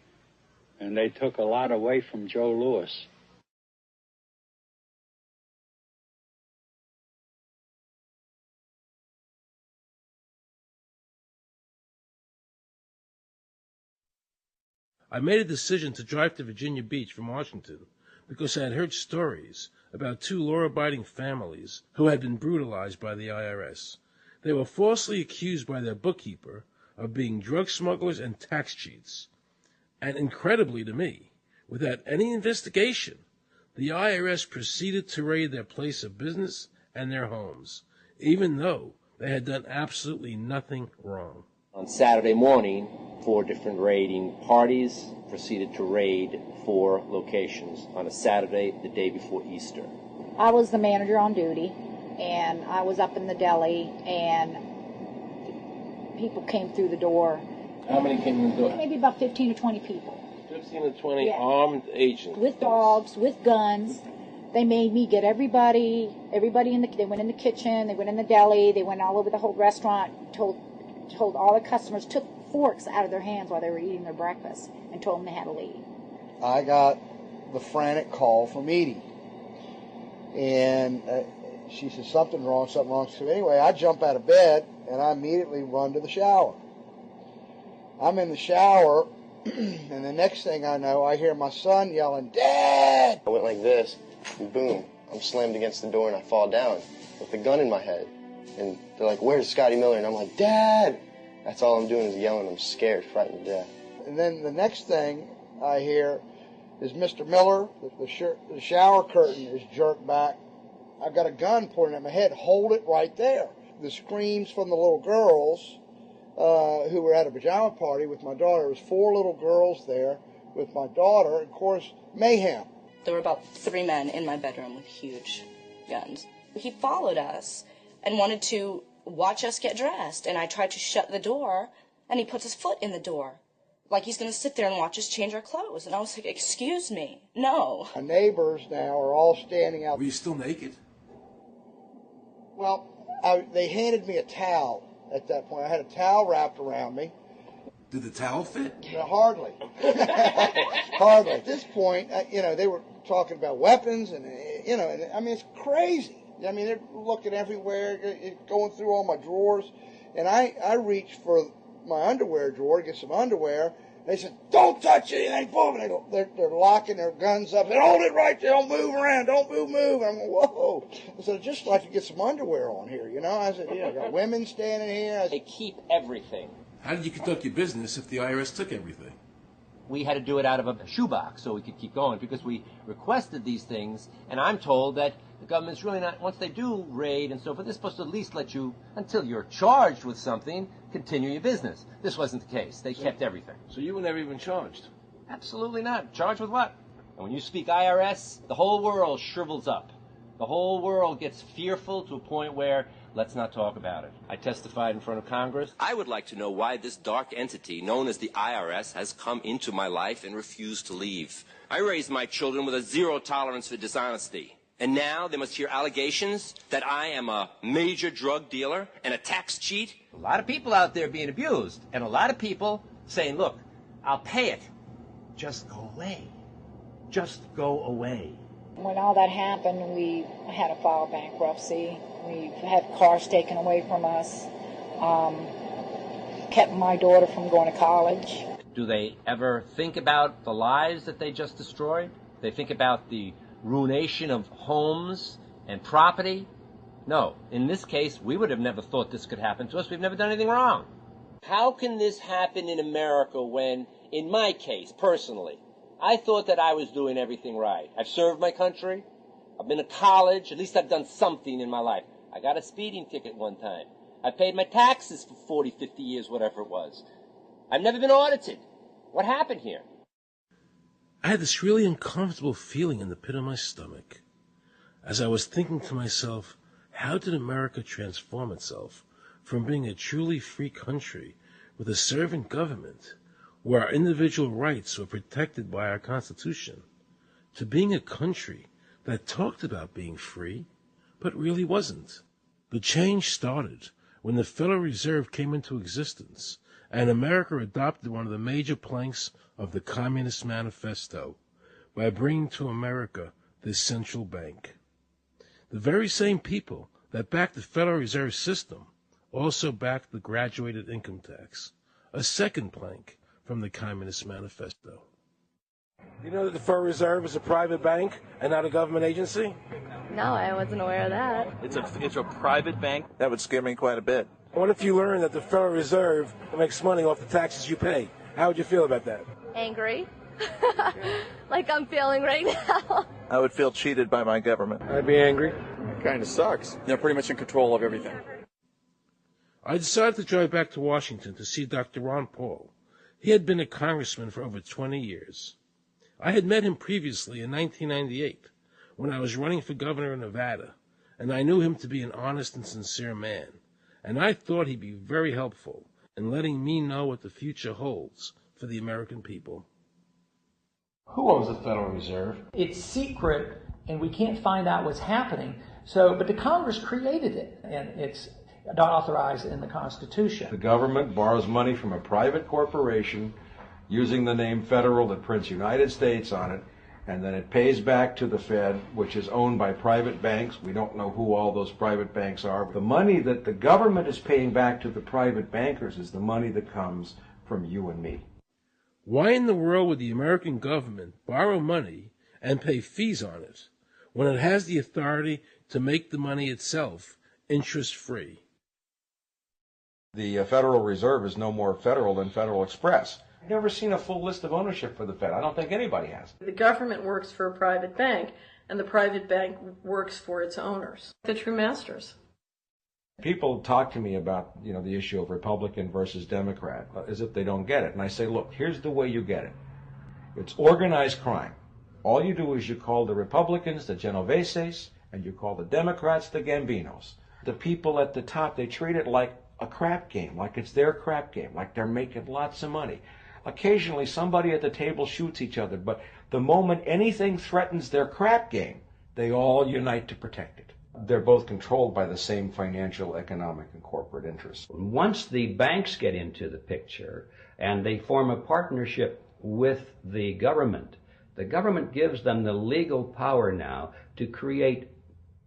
And they took a lot away from Joe Louis. I made a decision to drive to Virginia Beach from Washington because I had heard stories about two law-abiding families who had been brutalized by the IRS. They were falsely accused by their bookkeeper of being drug smugglers and tax cheats. And incredibly to me, without any investigation, the IRS proceeded to raid their place of business and their homes, even though they had done absolutely nothing wrong. On Saturday morning, 4 different raiding parties proceeded to raid 4 locations on a Saturday, the day before Easter. I was the manager on duty, and I was up in the deli, and people came through the door. How many came in the door? Maybe about 15 or 20 people. 15 to 20 armed agents. With dogs, with guns. They made me get everybody they went in the kitchen, they went in the deli, they went all over the whole restaurant, told all the customers, took forks out of their hands while they were eating their breakfast, and told them they had to leave. I got the frantic call from Edie. And she said, something wrong. So anyway, I jump out of bed, and I immediately run to the shower. I'm in the shower, and the next thing I know, I hear my son yelling, "Dad!" I went like this, and boom, I'm slammed against the door, and I fall down with the gun in my head. And they're like, "Where's Scotty Miller?" And I'm like, "Dad!" That's all I'm doing is yelling. I'm scared, frightened to death. And then the next thing I hear is Mr. Miller, the shower curtain is jerked back. I've got a gun pointing at my head. Hold it right there. The screams from the little girls who were at a pajama party with my daughter. There was 4 little girls there with my daughter. Of course, mayhem. There were about 3 men in my bedroom with huge guns. He followed us and wanted to watch us get dressed, and I tried to shut the door, and he puts his foot in the door, like he's going to sit there and watch us change our clothes. And I was like, excuse me, no. My neighbors now are all standing out. Were you still naked? Well, they handed me a towel at that point. I had a towel wrapped around me. Did the towel fit? No, hardly. Hardly. At this point, they were talking about weapons, and, I mean, it's crazy. I mean, they're looking everywhere, going through all my drawers. And I reached for my underwear drawer to get some underwear. They said, "Don't touch anything." Boom. They're locking their guns up. They hold it right there. Don't move around. Don't move. I'm like, whoa. I said, I'd just like to get some underwear on here, I said, I got women standing here. They keep everything. How did you conduct your business if the IRS took everything? We had to do it out of a shoebox so we could keep going because we requested these things, and I'm told that the government's really not, once they do raid and so forth, they're supposed to at least let you, until you're charged with something, continue your business. This wasn't the case. They kept everything. So you were never even charged? Absolutely not. Charged with what? And when you speak IRS, the whole world shrivels up. The whole world gets fearful to a point where let's not talk about it. I testified in front of Congress. I would like to know why this dark entity known as the IRS has come into my life and refused to leave. I raised my children with a zero tolerance for dishonesty. And now they must hear allegations that I am a major drug dealer and a tax cheat? A lot of people out there being abused, and a lot of people saying, look, I'll pay it. Just go away. Just go away. When all that happened, we had to file bankruptcy. We had cars taken away from us, kept my daughter from going to college. Do they ever think about the lives that they just destroyed? They think about the ruination of homes and property? No. In this case, we would have never thought this could happen to us. We've never done anything wrong. How can this happen in America when, in my case, personally, I thought that I was doing everything right? I've served my country. I've been to college. At least I've done something in my life. I got a speeding ticket one time. I paid my taxes for 40, 50 years, whatever it was. I've never been audited. What happened here? I had this really uncomfortable feeling in the pit of my stomach as I was thinking to myself, how did America transform itself from being a truly free country with a servant government where our individual rights were protected by our Constitution to being a country that talked about being free but really wasn't? The change started when the Federal Reserve came into existence and America adopted one of the major planks of the Communist Manifesto by bringing to America this central bank. The very same people that backed the Federal Reserve System also backed the graduated income tax, a second plank from the Communist Manifesto. You know that the Federal Reserve is a private bank and not a government agency? No, I wasn't aware of that. It's a private bank? That would scare me quite a bit. What if you learned that the Federal Reserve makes money off the taxes you pay? How would you feel about that? Angry. Like I'm feeling right now. I would feel cheated by my government. I'd be angry. It kind of sucks. They're pretty much in control of everything. I decided to drive back to Washington to see Dr. Ron Paul. He had been a congressman for over 20 years. I had met him previously in 1998 when I was running for governor of Nevada, and I knew him to be an honest and sincere man, and I thought he'd be very helpful in letting me know what the future holds for the American people. Who owns the Federal Reserve? It's secret, and we can't find out what's happening. But the Congress created it, and it's not authorized in the Constitution. The government borrows money from a private corporation using the name Federal that prints United States on it, and then it pays back to the Fed, which is owned by private banks. We don't know who all those private banks are. The money that the government is paying back to the private bankers is the money that comes from you and me. Why in the world would the American government borrow money and pay fees on it when it has the authority to make the money itself interest-free? The Federal Reserve is no more federal than Federal Express. I've never seen a full list of ownership for the Fed. I don't think anybody has. The government works for a private bank, and the private bank works for its owners, the true masters. People talk to me about, the issue of Republican versus Democrat, as if they don't get it. And I say, look, here's the way you get it. It's organized crime. All you do is you call the Republicans the Genoveses, and you call the Democrats the Gambinos. The people at the top, they treat it like a crap game, like it's their crap game, like they're making lots of money. Occasionally, somebody at the table shoots each other, but the moment anything threatens their crap game, they all unite to protect it. They're both controlled by the same financial, economic, and corporate interests. Once the banks get into the picture and they form a partnership with the government gives them the legal power now to create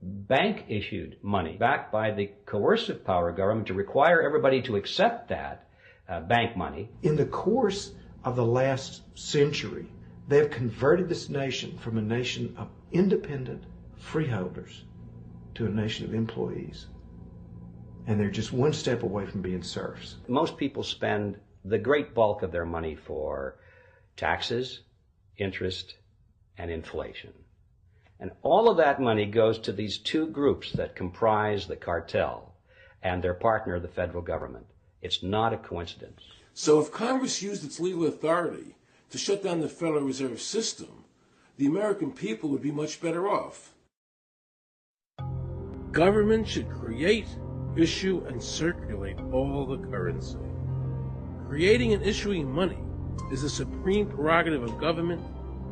bank-issued money backed by the coercive power of government to require everybody to accept that bank money. In the course of the last century, they have converted this nation from a nation of independent freeholders to a nation of employees. And they're just one step away from being serfs. Most people spend the great bulk of their money for taxes, interest, and inflation. And all of that money goes to these two groups that comprise the cartel and their partner, the federal government. It's not a coincidence. So if Congress used its legal authority to shut down the Federal Reserve System, the American people would be much better off. government should create, issue, and circulate all the currency. Creating and issuing money is the supreme prerogative of government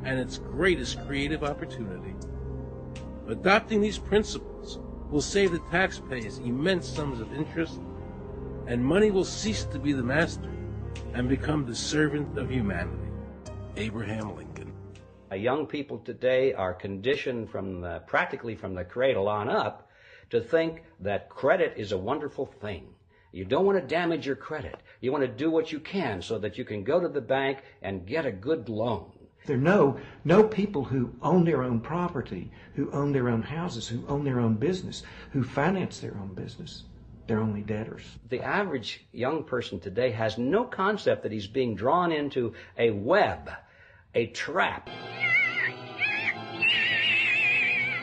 and its greatest creative opportunity. Adopting these principles will save the taxpayers immense sums of interest, and money will cease to be the master and become the servant of humanity. Abraham Lincoln. Young people today are conditioned practically from the cradle on up to think that credit is a wonderful thing. You don't want to damage your credit. You want to do what you can so that you can go to the bank and get a good loan. There are no people who own their own property, who own their own houses, who own their own business, who finance their own business. They're only debtors. The average young person today has no concept that he's being drawn into a web, a trap.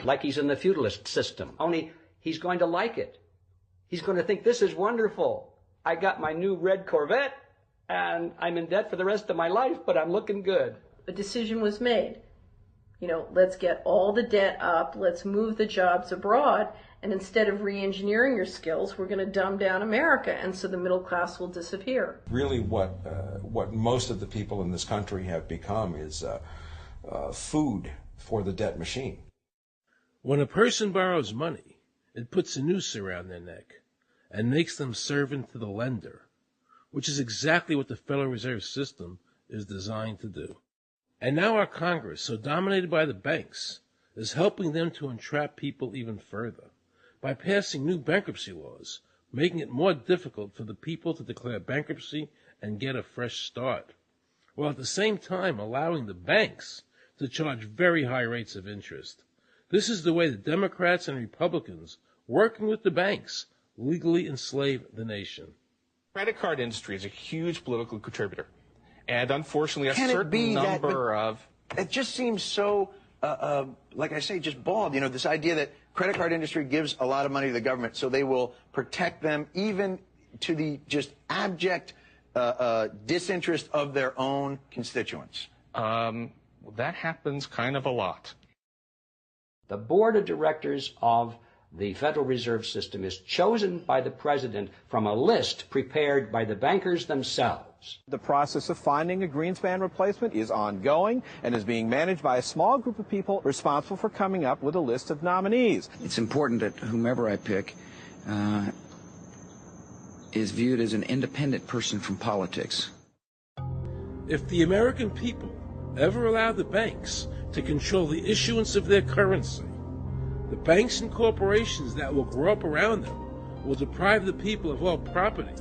Like he's in the feudalist system, only he's going to like it. He's going to think, this is wonderful. I got my new red Corvette, and I'm in debt for the rest of my life, but I'm looking good. A decision was made. Let's get all the debt up, let's move the jobs abroad, and instead of re-engineering your skills, we're going to dumb down America, and so the middle class will disappear. Really what most of the people in this country have become is food for the debt machine. When a person borrows money, it puts a noose around their neck and makes them servant to the lender, which is exactly what the Federal Reserve System is designed to do. And now our Congress, so dominated by the banks, is helping them to entrap people even further by passing new bankruptcy laws, making it more difficult for the people to declare bankruptcy and get a fresh start, while at the same time allowing the banks to charge very high rates of interest. This is the way the Democrats and Republicans, working with the banks, legally enslave the nation. Credit card industry is a huge political contributor. And unfortunately, a certain number of... It just seems so, like I say, just bald. This idea that credit card industry gives a lot of money to the government, so they will protect them even to the just abject disinterest of their own constituents. That happens kind of a lot. The board of directors of the Federal Reserve System is chosen by the president from a list prepared by the bankers themselves. The process of finding a Greenspan replacement is ongoing and is being managed by a small group of people responsible for coming up with a list of nominees. It's important that whomever I pick is viewed as an independent person from politics. If the American people ever allow the banks to control the issuance of their currency, the banks and corporations that will grow up around them will deprive the people of all property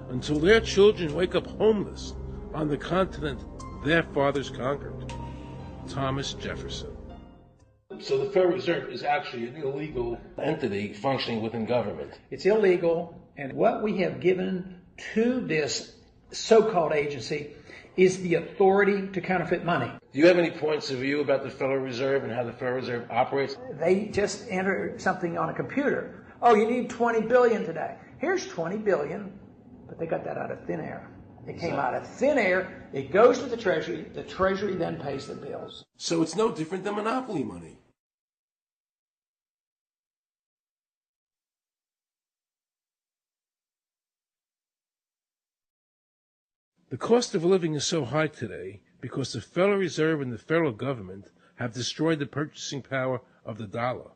until their children wake up homeless on the continent their fathers conquered. Thomas Jefferson. So the Federal Reserve is actually an illegal entity functioning within government. It's illegal, and what we have given to this so-called agency is the authority to counterfeit money. Do you have any points of view about the Federal Reserve and how the Federal Reserve operates? They just enter something on a computer. Oh, you need 20 billion today. Here's 20 billion, but they got that out of thin air. It came out of thin air. It goes to the Treasury then pays the bills. So it's no different than monopoly money. The cost of living is so high today because the Federal Reserve and the federal government have destroyed the purchasing power of the dollar.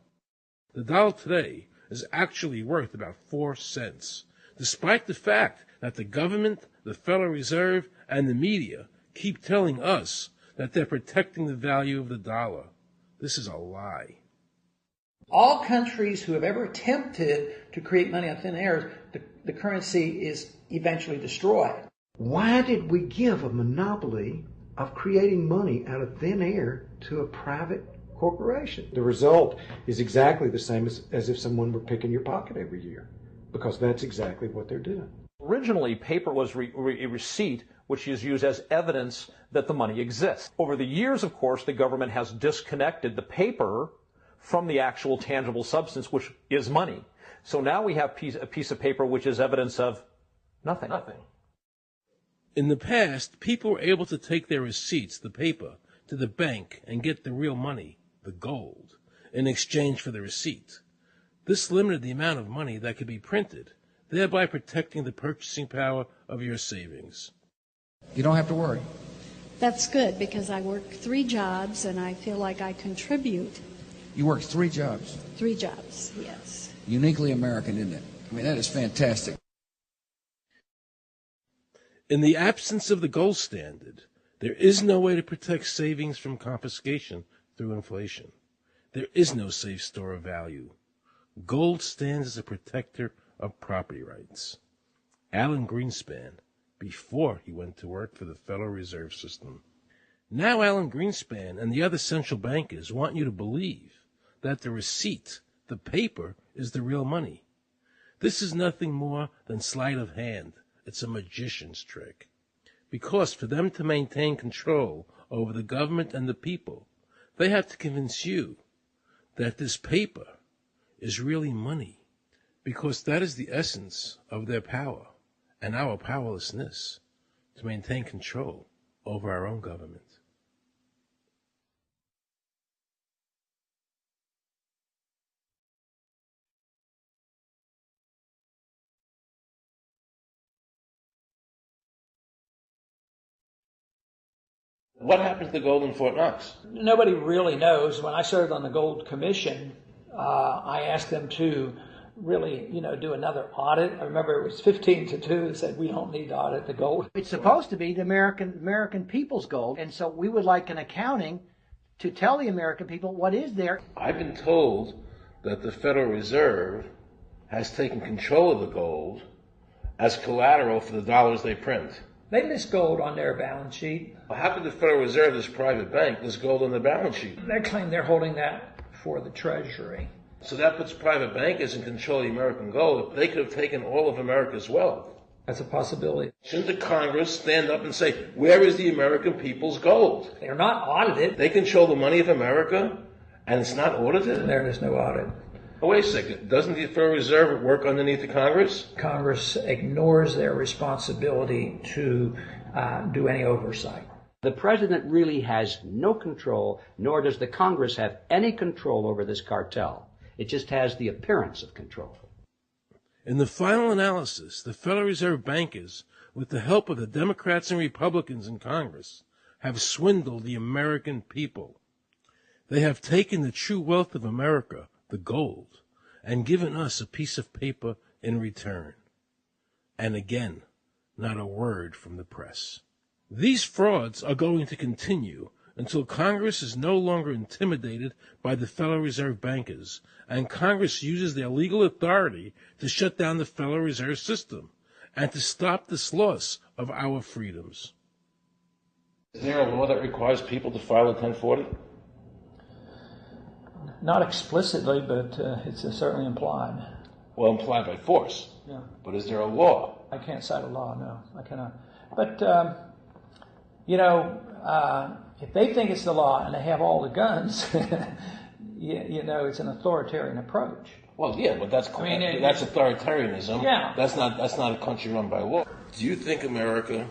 The dollar today is actually worth about 4 cents, despite the fact that the government, the Federal Reserve, and the media keep telling us that they're protecting the value of the dollar. This is a lie. All countries who have ever attempted to create money on thin air, the currency is eventually destroyed. Why did we give a monopoly of creating money out of thin air to a private corporation? The result is exactly the same as if someone were picking your pocket every year, because that's exactly what they're doing. Originally, paper was a receipt which is used as evidence that the money exists. Over the years, of course, the government has disconnected the paper from the actual tangible substance, which is money. So now we have a piece of paper which is evidence of nothing. In the past, people were able to take their receipts, the paper, to the bank and get the real money, the gold, in exchange for the receipt. This limited the amount of money that could be printed, thereby protecting the purchasing power of your savings. You don't have to worry. That's good because I work 3 jobs and I feel like I contribute. You work 3 jobs. 3 jobs, yes. Uniquely American, isn't it? I mean, that is fantastic. In the absence of the gold standard, there is no way to protect savings from confiscation through inflation. There is no safe store of value. Gold stands as a protector of property rights. Alan Greenspan, before he went to work for the Federal Reserve System. Now Alan Greenspan and the other central bankers want you to believe that the receipt, the paper, is the real money. This is nothing more than sleight of hand. It's a magician's trick. Because for them to maintain control over the government and the people, they have to convince you that this paper is really money. Because that is the essence of their power and our powerlessness to maintain control over our own government. What happened to the gold in Fort Knox? Nobody really knows. When I served on the Gold Commission, I asked them to really, do another audit. I remember it was 15-2. They said, we don't need to audit the gold. It's supposed to be the American people's gold, and so we would like an accounting to tell the American people what is there. I've been told that the Federal Reserve has taken control of the gold as collateral for the dollars they print. They list gold on their balance sheet. How could the Federal Reserve, this private bank, list gold on the balance sheet? They claim they're holding that for the Treasury. So that puts private bankers in control of the American gold. They could have taken all of America's wealth. That's a possibility. Shouldn't the Congress stand up and say, where is the American people's gold? They're not audited. They control the money of America, and it's not audited? There is no audit. Oh, wait a second. Doesn't the Federal Reserve work underneath the Congress? Congress ignores their responsibility to do any oversight. The president really has no control, nor does the Congress have any control over this cartel. It just has the appearance of control. In the final analysis, the Federal Reserve bankers, with the help of the Democrats and Republicans in Congress, have swindled the American people. They have taken the true wealth of America, the gold, and given us a piece of paper in return. And again, not a word from the press. These frauds are going to continue until Congress is no longer intimidated by the Federal Reserve bankers, and Congress uses their legal authority to shut down the Federal Reserve System and to stop this loss of our freedoms. Is there a law that requires people to file a 1040? Not explicitly, but it's certainly implied. Well, implied by force. Yeah. But is there a law? I can't cite a law, no. I cannot. But, if they think it's the law and they have all the guns, it's an authoritarian approach. Well, yeah, but that's authoritarianism. Yeah. That's not a country run by law. Do you think America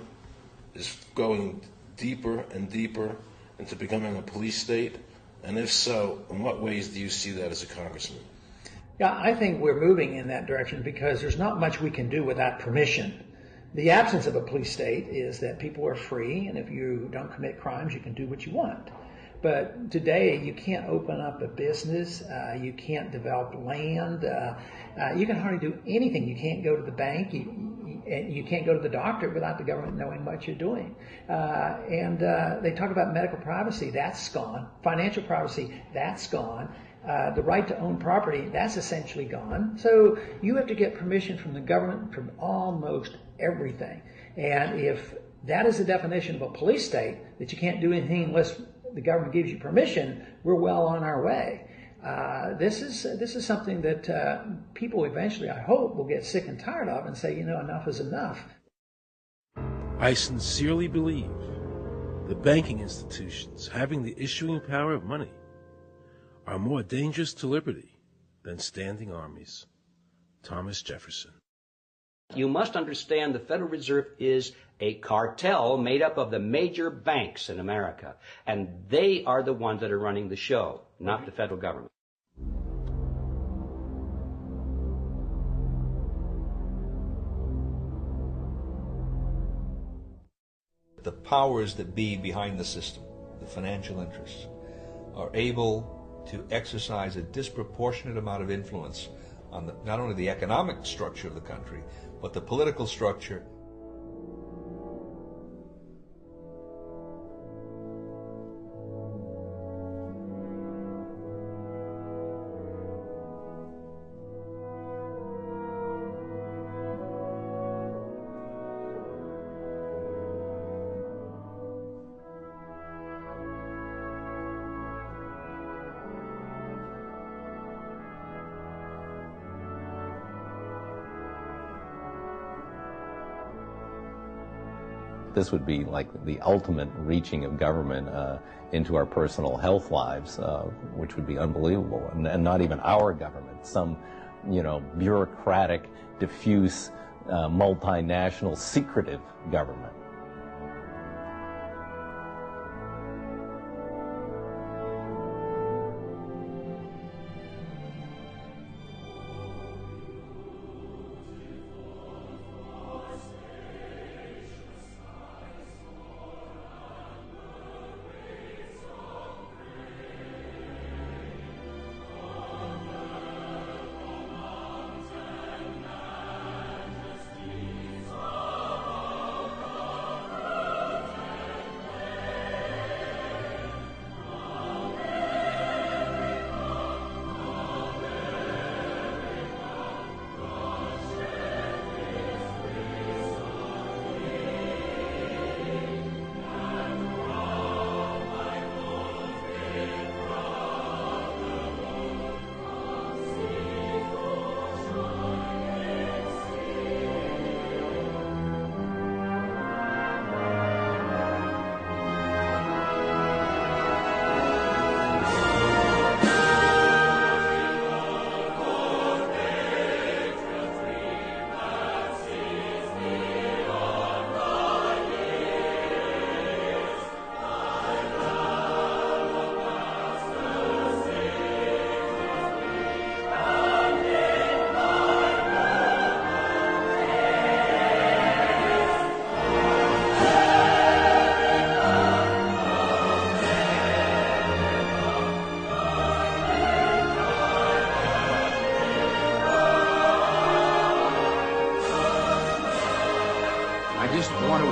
is going deeper and deeper into becoming a police state? And if so, in what ways do you see that as a congressman? Yeah, I think we're moving in that direction because there's not much we can do without permission. The absence of a police state is that people are free, and if you don't commit crimes, you can do what you want. But today, you can't open up a business, you can't develop land, you can hardly do anything. You can't go to the bank, you can't go to the doctor without the government knowing what you're doing. And they talk about medical privacy, that's gone. Financial privacy, that's gone. The right to own property, that's essentially gone. So you have to get permission from the government from almost everything. And if that is the definition of a police state, that you can't do anything unless the government gives you permission, we're well on our way. This is something that people eventually, I hope, will get sick and tired of and say, enough is enough. I sincerely believe the banking institutions having the issuing power of money are more dangerous to liberty than standing armies. Thomas Jefferson. You must understand the Federal Reserve is a cartel made up of the major banks in America, and they are the ones that are running the show, not the federal government. powers that be behind the system, the financial interests, are able to exercise a disproportionate amount of influence on not only the economic structure of the country, but the political structure. This would be like the ultimate reaching of government into our personal health lives, which would be unbelievable. And not even our government, some, bureaucratic, diffuse, multinational, secretive government.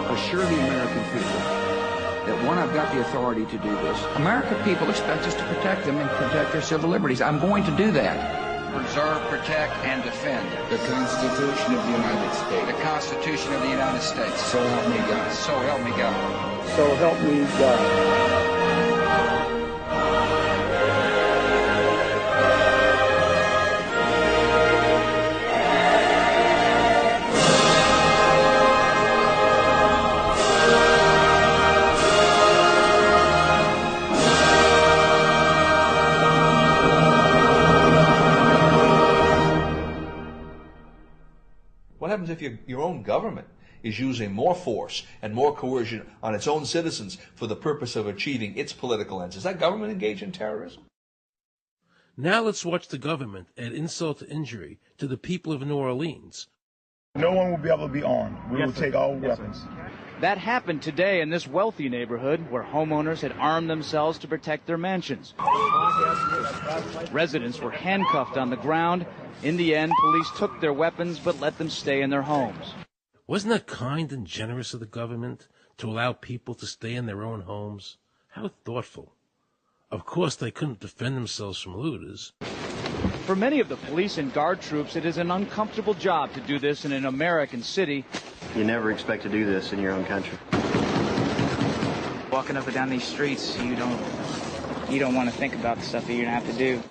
Assure the American people that, one, I've got the authority to do this. American people expect us to protect them and protect their civil liberties. I'm going to do that. Preserve, protect, and defend the Constitution of the United States. The Constitution of the United States. So help me God. So help me God. So help me God. What happens if your own government is using more force and more coercion on its own citizens for the purpose of achieving its political ends? Is that government engaged in terrorism? Now let's watch the government add insult to injury to the people of New Orleans. No one will be able to be armed. We will take all weapons. That happened today in this wealthy neighborhood where homeowners had armed themselves to protect their mansions. Residents were handcuffed on the ground. In the end, police took their weapons but let them stay in their homes. Wasn't that kind and generous of the government to allow people to stay in their own homes? How thoughtful. Of course, they couldn't defend themselves from looters. For many of the police and guard troops, it is an uncomfortable job to do this in an American city. You never expect to do this in your own country. Walking up and down these streets, you don't want to think about the stuff that you're going to have to do.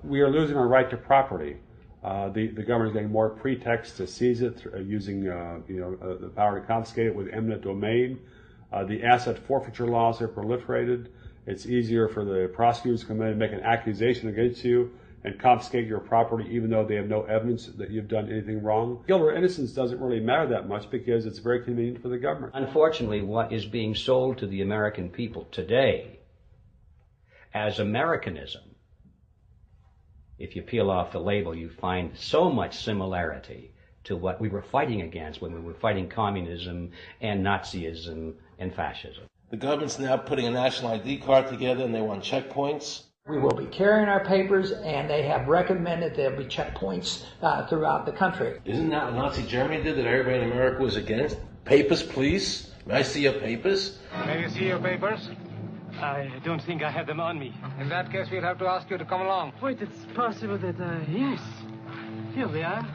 We are losing our right to property. The government is getting more pretexts to seize it, using the power to confiscate it with eminent domain. The asset forfeiture laws have proliferated. It's easier for the prosecutors to come in and make an accusation against you and confiscate your property even though they have no evidence that you've done anything wrong. Guilt or innocence doesn't really matter that much because it's very convenient for the government. Unfortunately, what is being sold to the American people today as Americanism, if you peel off the label, you find so much similarity to what we were fighting against when we were fighting communism and Nazism and fascism. The government's now putting a national ID card together and they want checkpoints. We will be carrying our papers, and they have recommended there'll be checkpoints throughout the country. Isn't that what Nazi Germany did that everybody in America was against? Papers, please. May I see your papers? May you see your papers? I don't think I have them on me. In that case, we'll have to ask you to come along. Wait, it's possible that, yes. Here they are.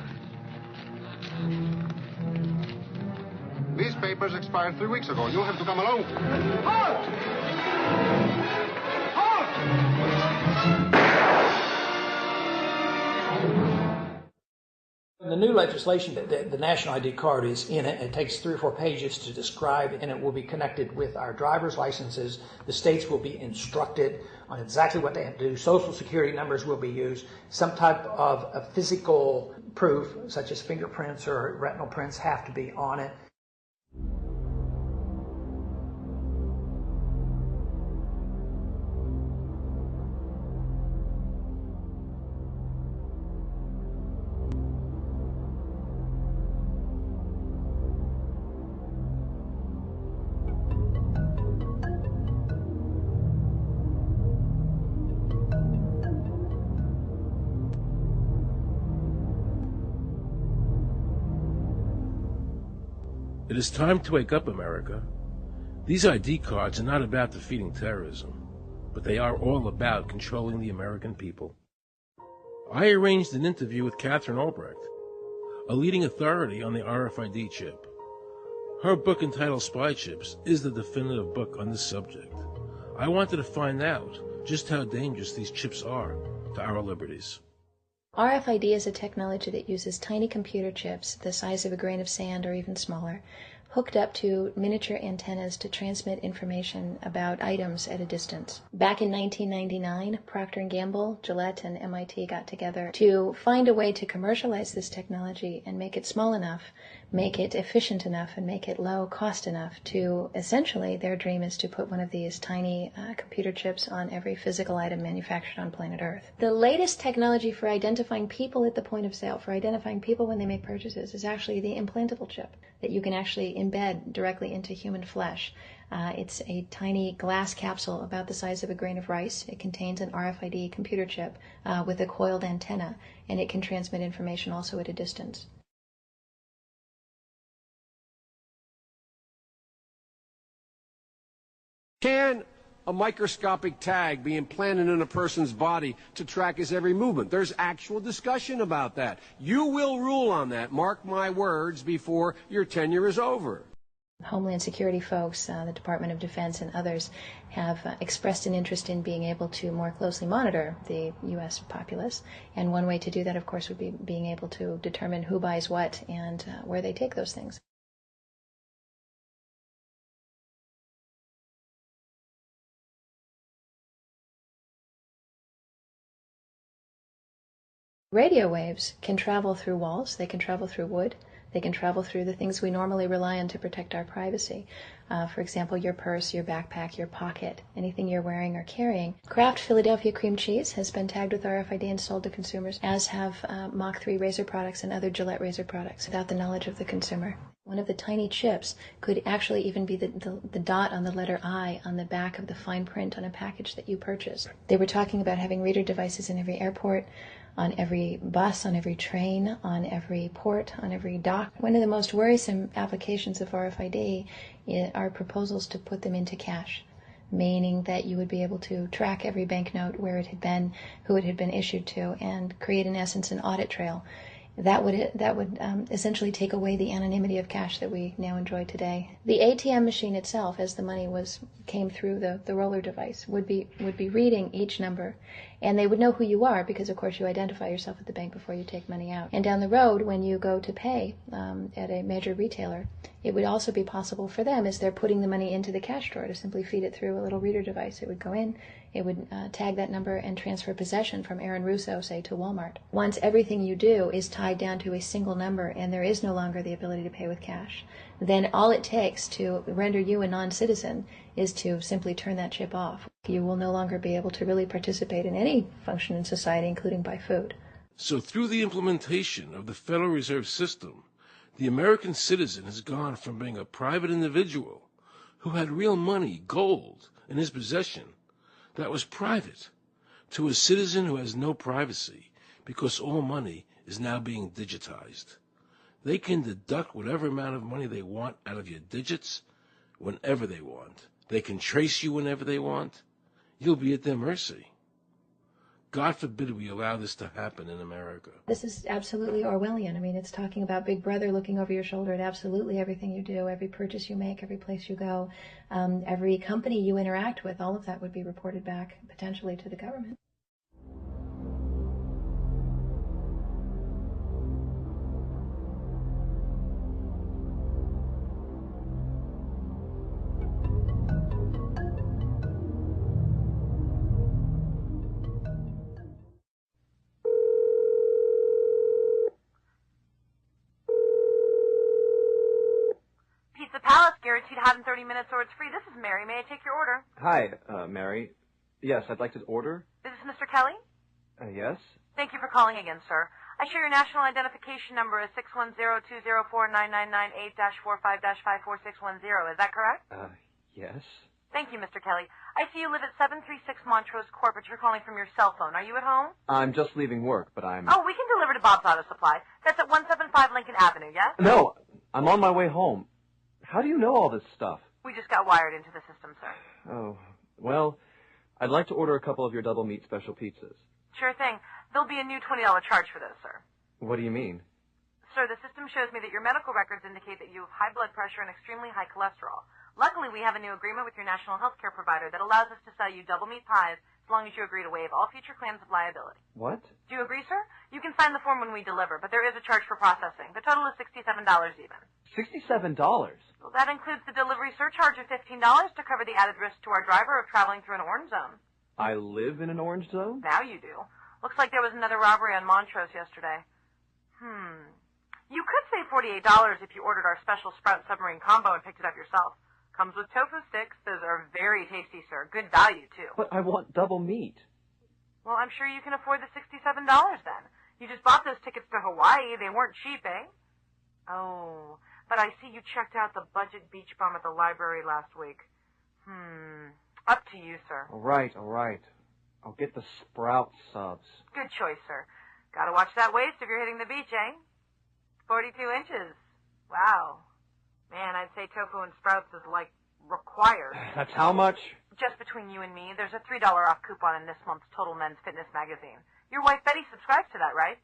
These papers expired 3 weeks ago. You'll have to come along. Halt! In the new legislation, the national ID card is in it. It takes 3 or 4 pages to describe, and it will be connected with our driver's licenses. The states will be instructed on exactly what they have to do. Social security numbers will be used. Some type of a physical proof, such as fingerprints or retinal prints, have to be on it. It is time to wake up, America. These ID cards are not about defeating terrorism, but they are all about controlling the American people. I arranged an interview with Catherine Albrecht, a leading authority on the RFID chip. Her book entitled Spy Chips is the definitive book on this subject. I wanted to find out just how dangerous these chips are to our liberties. RFID is a technology that uses tiny computer chips the size of a grain of sand or even smaller, hooked up to miniature antennas to transmit information about items at a distance. Back in 1999, Procter & Gamble, Gillette, and MIT got together to find a way to commercialize this technology and make it small enough, make it efficient enough, and make it low cost enough to, essentially, their dream is to put one of these tiny computer chips on every physical item manufactured on planet Earth. The latest technology for identifying people at the point of sale, for identifying people when they make purchases, is actually the implantable chip that you can actually embed directly into human flesh. It's a tiny glass capsule about the size of a grain of rice. It contains an RFID computer chip with a coiled antenna, and it can transmit information also at a distance. Can a microscopic tag be implanted in a person's body to track his every movement? There's actual discussion about that. You will rule on that, mark my words, before your tenure is over. Homeland Security folks, the Department of Defense, and others have expressed an interest in being able to more closely monitor the U.S. populace. And one way to do that, of course, would be being able to determine who buys what and where they take those things. Radio waves can travel through walls, they can travel through wood, they can travel through the things we normally rely on to protect our privacy. For example, your purse, your backpack, your pocket, anything you're wearing or carrying. Kraft Philadelphia cream cheese has been tagged with RFID and sold to consumers, as have Mach 3 razor products and other Gillette razor products, without the knowledge of the consumer. One of the tiny chips could actually even be the dot on the letter I on the back of the fine print on a package that you purchase. They were talking about having reader devices in every airport, on every bus, on every train, on every port, on every dock. One of the most worrisome applications of RFID are proposals to put them into cash, meaning that you would be able to track every banknote, where it had been, who it had been issued to, and create, in essence, an audit trail. That would essentially take away the anonymity of cash that we now enjoy today. The ATM machine itself, as the money came through the roller device, would be reading each number, and they would know who you are because, of course, you identify yourself at the bank before you take money out. And down the road, when you go to pay at a major retailer, it would also be possible for them, as they're putting the money into the cash drawer, to simply feed it through a little reader device. It would go in, it would tag that number and transfer possession from Aaron Russo, say, to Walmart. Once everything you do is tied down to a single number and there is no longer the ability to pay with cash, then all it takes to render you a non-citizen is to simply turn that chip off. You will no longer be able to really participate in any function in society, including buy food. So through the implementation of the Federal Reserve System, the American citizen has gone from being a private individual who had real money, gold, in his possession that was private, to a citizen who has no privacy because all money is now being digitized. They can deduct whatever amount of money they want out of your digits whenever they want. They can trace you whenever they want. You'll be at their mercy. God forbid we allow this to happen in America. This is absolutely Orwellian. I mean, it's talking about Big Brother looking over your shoulder at absolutely everything you do, every purchase you make, every place you go, every company you interact with. All of that would be reported back potentially to the government. Guaranteed hot in 30 minutes or it's free. This is Mary. May I take your order? Hi, Mary. Yes, I'd like to order. Is this Mr. Kelly? Yes. Thank you for calling again, sir. I show your national identification number is 610-204-9998-45-54610. Is that correct? Yes. Thank you, Mr. Kelly. I see you live at 736 Montrose Court, but you're calling from your cell phone. Are you at home? I'm just leaving work, but I'm... Oh, we can deliver to Bob's Auto Supply. That's at 175 Lincoln Avenue, yes? No, I'm on my way home. How do you know all this stuff? We just got wired into the system, sir. Oh, well, I'd like to order a couple of your double meat special pizzas. Sure thing. There'll be a new $20 charge for those, sir. What do you mean? Sir, the system shows me that your medical records indicate that you have high blood pressure and extremely high cholesterol. Luckily, we have a new agreement with your national health care provider that allows us to sell you double meat pies as long as you agree to waive all future claims of liability. What? Do you agree, sir? You can sign the form when we deliver, but there is a charge for processing. The total is $67 even. $67? Well, that includes the delivery surcharge of $15 to cover the added risk to our driver of traveling through an orange zone. I live in an orange zone? Now you do. Looks like there was another robbery on Montrose yesterday. You could save $48 if you ordered our special Sprout Submarine Combo and picked it up yourself. Comes with tofu sticks. Those are very tasty, sir. Good value, too. But I want double meat. Well, I'm sure you can afford the $67 then. You just bought those tickets to Hawaii. They weren't cheap, eh? Oh, but I see you checked out the budget beach bum at the library last week. Up to you, sir. All right. I'll get the Sprout subs. Good choice, sir. Gotta watch that waist if you're hitting the beach, eh? 42 inches. Wow. Man, I'd say tofu and Sprouts is, like, required. That's how much? Just between you and me, there's a $3 off coupon in this month's Total Men's Fitness magazine. Your wife Betty subscribes to that, right?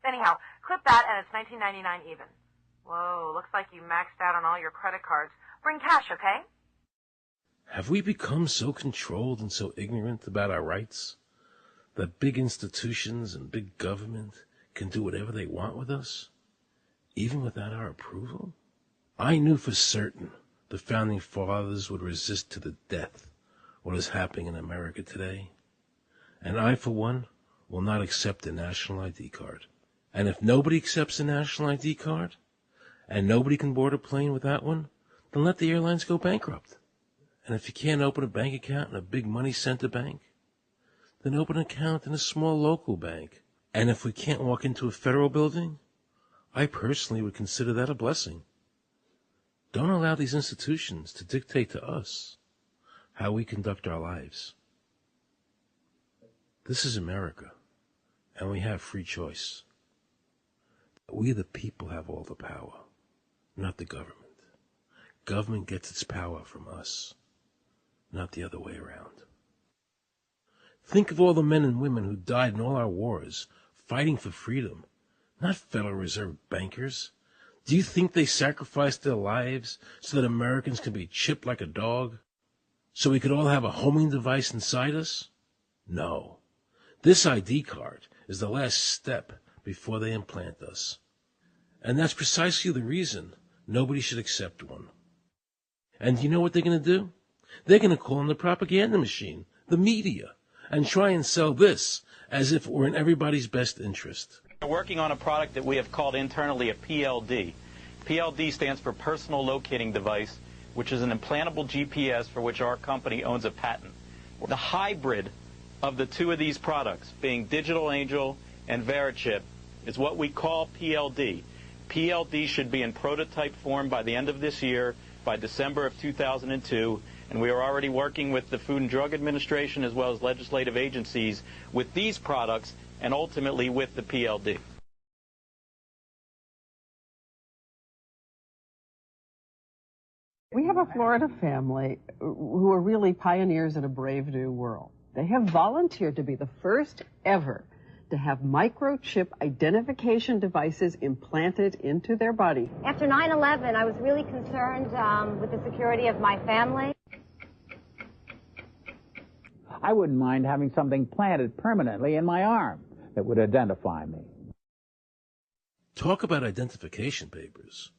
Anyhow, clip that and it's $19.99 even. Whoa, looks like you maxed out on all your credit cards. Bring cash, okay? Have we become so controlled and so ignorant about our rights that big institutions and big government can do whatever they want with us, even without our approval? I knew for certain the Founding Fathers would resist to the death what is happening in America today. And I, for one, will not accept a national ID card. And if nobody accepts a national ID card, and nobody can board a plane without one, then let the airlines go bankrupt. And if you can't open a bank account in a big money center bank, then open an account in a small local bank. And if we can't walk into a federal building, I personally would consider that a blessing. Don't allow these institutions to dictate to us how we conduct our lives. This is America, and we have free choice. We the people have all the power, not the government. Government gets its power from us, not the other way around. Think of all the men and women who died in all our wars, fighting for freedom, not Federal Reserve bankers. Do you think they sacrificed their lives so that Americans could be chipped like a dog? So we could all have a homing device inside us? No. This ID card is the last step before they implant us. And that's precisely the reason nobody should accept one. And you know what they're going to do? They're going to call on the propaganda machine, the media, and try and sell this as if it were in everybody's best interest. We're working on a product that we have called internally a PLD. PLD stands for Personal Locating Device, which is an implantable GPS for which our company owns a patent. The hybrid of the two of these products, being Digital Angel and Verichip is what we call PLD. PLD should be in prototype form by the end of this year, by December of 2002, and we are already working with the Food and Drug Administration as well as legislative agencies with these products and ultimately with the PLD. We have a Florida family who are really pioneers in a brave new world. They have volunteered to be the first ever to have microchip identification devices implanted into their body. After 9/11, I was really concerned with the security of my family. I wouldn't mind having something planted permanently in my arm that would identify me. Talk about identification papers.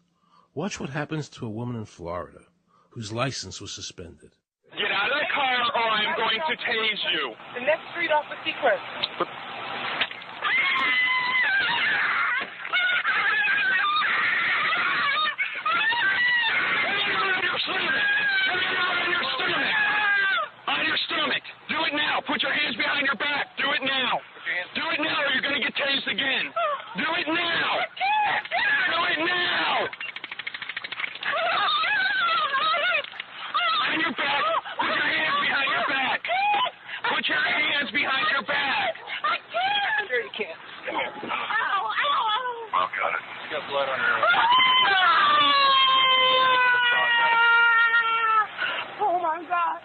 Watch what happens to a woman in Florida whose license was suspended. Get out of the car or I'm going to tase you. The next street off of Sequence. On your stomach. Do it now. Put your hands behind your back. Do it now. Do it now or you're going to get tased again. Do it now. Do it now. On your back. Put your hands behind your back. Put your hands behind your back. I can't. Sure you can't. Come here. Ow, ow, ow. Oh, got it. You got blood on your hands. Oh, my God.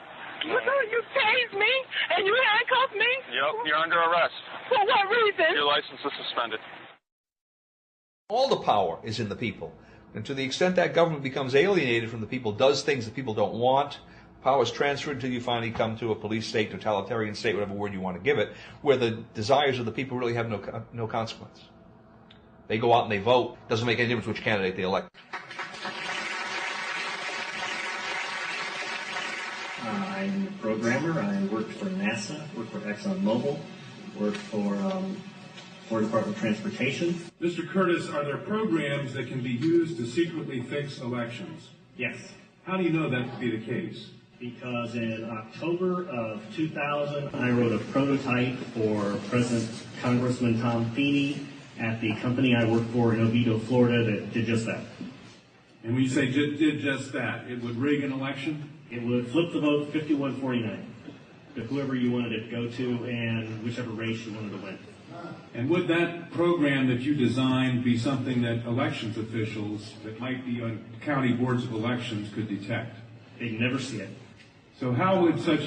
You tased me and you handcuffed me? Yep, you're under arrest. For what reason? Your license is suspended. All the power is in the people. And to the extent that government becomes alienated from the people, does things that people don't want, power is transferred until you finally come to a police state, totalitarian state, whatever word you want to give it, where the desires of the people really have no consequence. They go out and they vote. Doesn't make any difference which candidate they elect. I'm a programmer. I worked for NASA, worked for ExxonMobil, worked for Department of Transportation. Mr. Curtis, are there programs that can be used to secretly fix elections? Yes. How do you know that to be the case? Because in October of 2000, I wrote a prototype for President Congressman Tom Feeney at the company I worked for in Oviedo, Florida, that did just that. And when you say did just that, it would rig an election? It would flip the vote 51-49 to whoever you wanted it to go to and whichever race you wanted to win. And would that program that you designed be something that elections officials that might be on county boards of elections could detect? They'd never see it. So how would such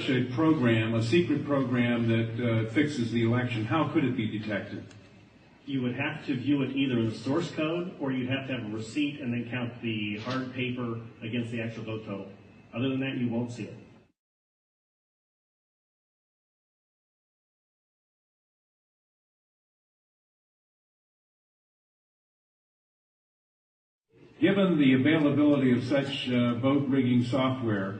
a program, a secret program that fixes the election, how could it be detected? You would have to view it either in the source code or you'd have to have a receipt and then count the hard paper against the actual vote total. Other than that, you won't see it. Given the availability of such vote rigging software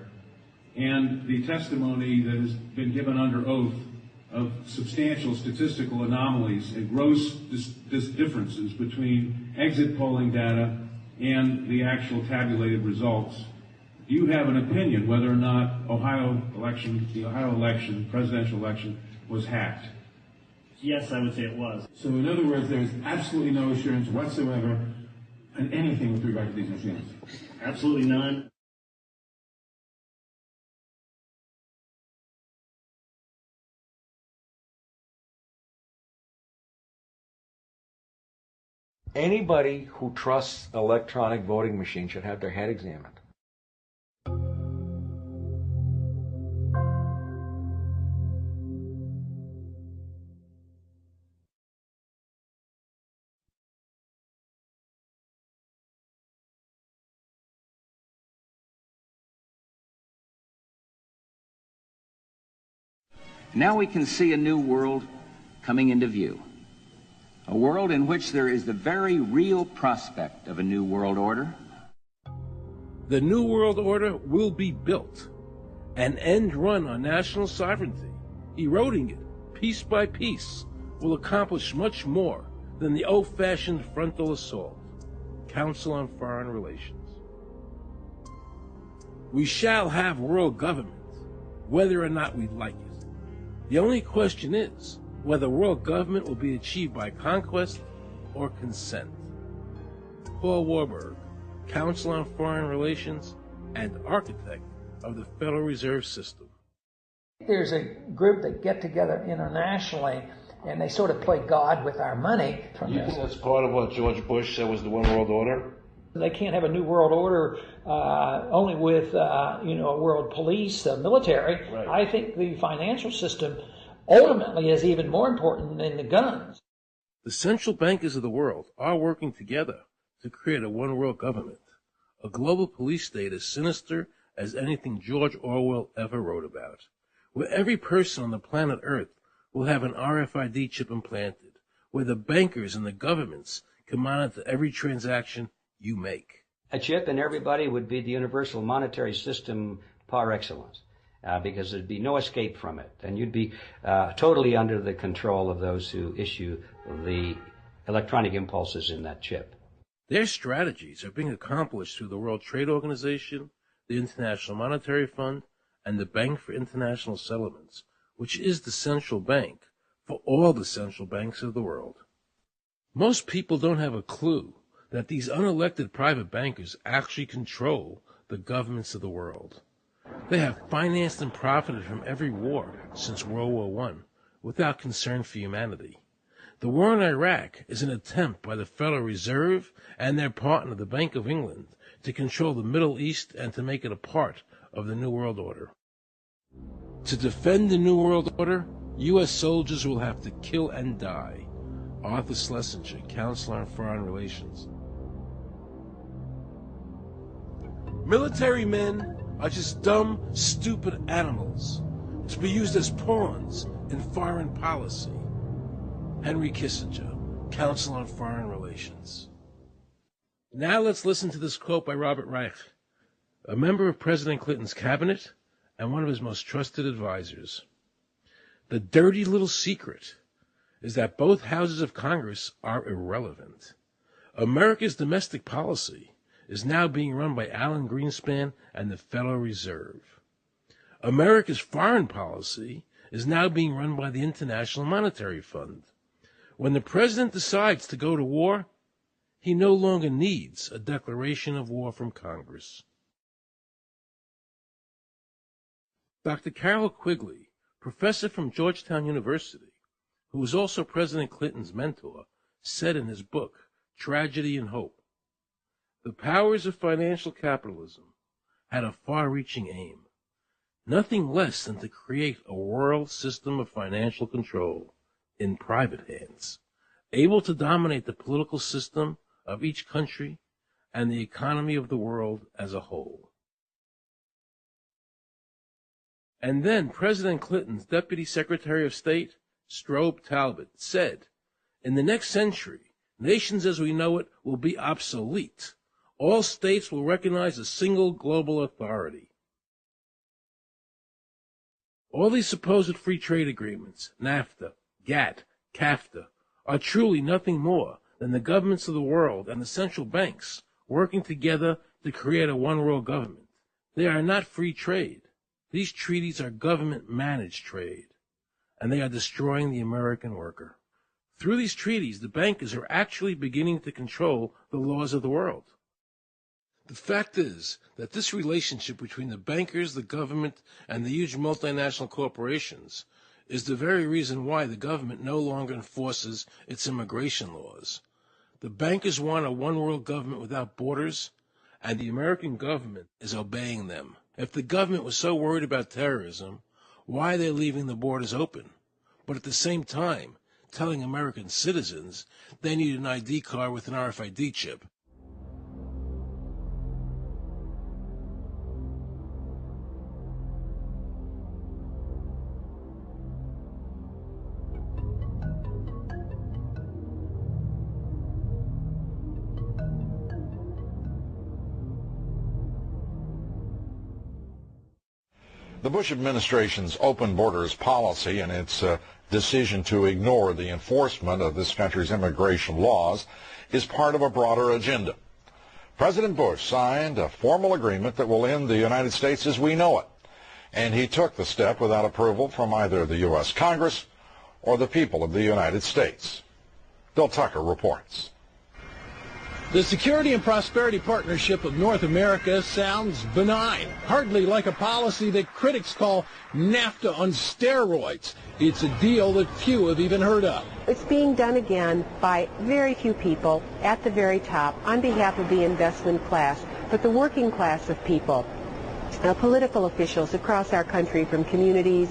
and the testimony that has been given under oath of substantial statistical anomalies and gross differences between exit polling data and the actual tabulated results, do you have an opinion whether or not the Ohio election, presidential election, was hacked? Yes, I would say it was. So in other words, there's absolutely no assurance whatsoever on anything with regard to these machines? Absolutely none. Anybody who trusts electronic voting machines should have their head examined. Now we can see a new world coming into view. A world in which there is the very real prospect of a new world order. The new world order will be built. An end run on national sovereignty, eroding it piece by piece, will accomplish much more than the old-fashioned frontal assault. Council on Foreign Relations. We shall have world government, whether or not we like it. The only question is, whether world government will be achieved by conquest or consent. Paul Warburg, Counsel on Foreign Relations and architect of the Federal Reserve System. There's a group that get together internationally and they sort of play God with our money. You think that's part of what George Bush said was the one world order? They can't have a new world order only with a world police, military. Right. I think the financial system ultimately is even more important than the guns. The central bankers of the world are working together to create a one world government, a global police state as sinister as anything George Orwell ever wrote about, where every person on the planet Earth will have an RFID chip implanted, where the bankers and the governments can monitor every transaction you make. A chip in everybody would be the universal monetary system par excellence, because there'd be no escape from it, and you'd be totally under the control of those who issue the electronic impulses in that chip. Their strategies are being accomplished through the World Trade Organization, the International Monetary Fund, and the Bank for International Settlements, which is the central bank for all the central banks of the world. Most people don't have a clue that these unelected private bankers actually control the governments of the world. They have financed and profited from every war since World War I without concern for humanity. The war in Iraq is an attempt by the Federal Reserve and their partner, the Bank of England, to control the Middle East and to make it a part of the New World Order. To defend the New World Order, U.S. soldiers will have to kill and die. Arthur Schlesinger, Counselor on Foreign Relations. Military men are just dumb, stupid animals to be used as pawns in foreign policy. Henry Kissinger, Counsel on Foreign Relations. Now let's listen to this quote by Robert Reich, a member of President Clinton's cabinet and one of his most trusted advisors. The dirty little secret is that both houses of Congress are irrelevant. America's domestic policy is now being run by Alan Greenspan and the Federal Reserve. America's foreign policy is now being run by the International Monetary Fund. When the president decides to go to war, he no longer needs a declaration of war from Congress. Dr. Carroll Quigley, professor from Georgetown University, who was also President Clinton's mentor, said in his book, Tragedy and Hope, the powers of financial capitalism had a far-reaching aim, nothing less than to create a world system of financial control in private hands, able to dominate the political system of each country and the economy of the world as a whole. And then President Clinton's Deputy Secretary of State, Strobe Talbot, said, in the next century, nations as we know it will be obsolete. All states will recognize a single global authority. All these supposed free trade agreements, NAFTA, GATT, CAFTA, are truly nothing more than the governments of the world and the central banks working together to create a one-world government. They are not free trade. These treaties are government-managed trade, and they are destroying the American worker. Through these treaties, the bankers are actually beginning to control the laws of the world. The fact is that this relationship between the bankers, the government, and the huge multinational corporations is the very reason why the government no longer enforces its immigration laws. The bankers want a one-world government without borders, and the American government is obeying them. If the government was so worried about terrorism, why are they leaving the borders open? But at the same time, telling American citizens they need an ID card with an RFID chip. The Bush administration's open borders policy and its decision to ignore the enforcement of this country's immigration laws is part of a broader agenda. President Bush signed a formal agreement that will end the United States as we know it, and he took the step without approval from either the U.S. Congress or the people of the United States. Bill Tucker reports. The Security and Prosperity Partnership of North America sounds benign, hardly like a policy that critics call NAFTA on steroids. It's a deal that few have even heard of. It's being done again by very few people at the very top on behalf of the investment class, but the working class of people, political officials across our country, from communities,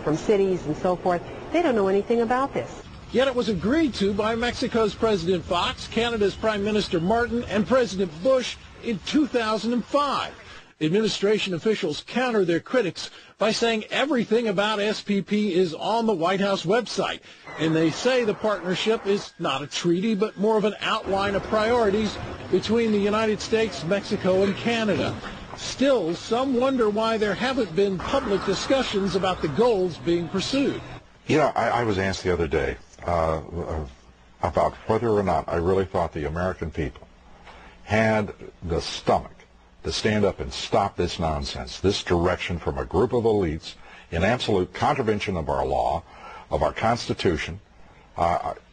from cities and so forth, they don't know anything about this. Yet it was agreed to by Mexico's President Fox, Canada's Prime Minister Martin, and President Bush in 2005. Administration officials counter their critics by saying everything about SPP is on the White House website. And they say the partnership is not a treaty, but more of an outline of priorities between the United States, Mexico, and Canada. Still, some wonder why there haven't been public discussions about the goals being pursued. You know, I was asked the other day about whether or not I really thought the American people had the stomach to stand up and stop this nonsense, this direction from a group of elites in absolute contravention of our law, of our Constitution,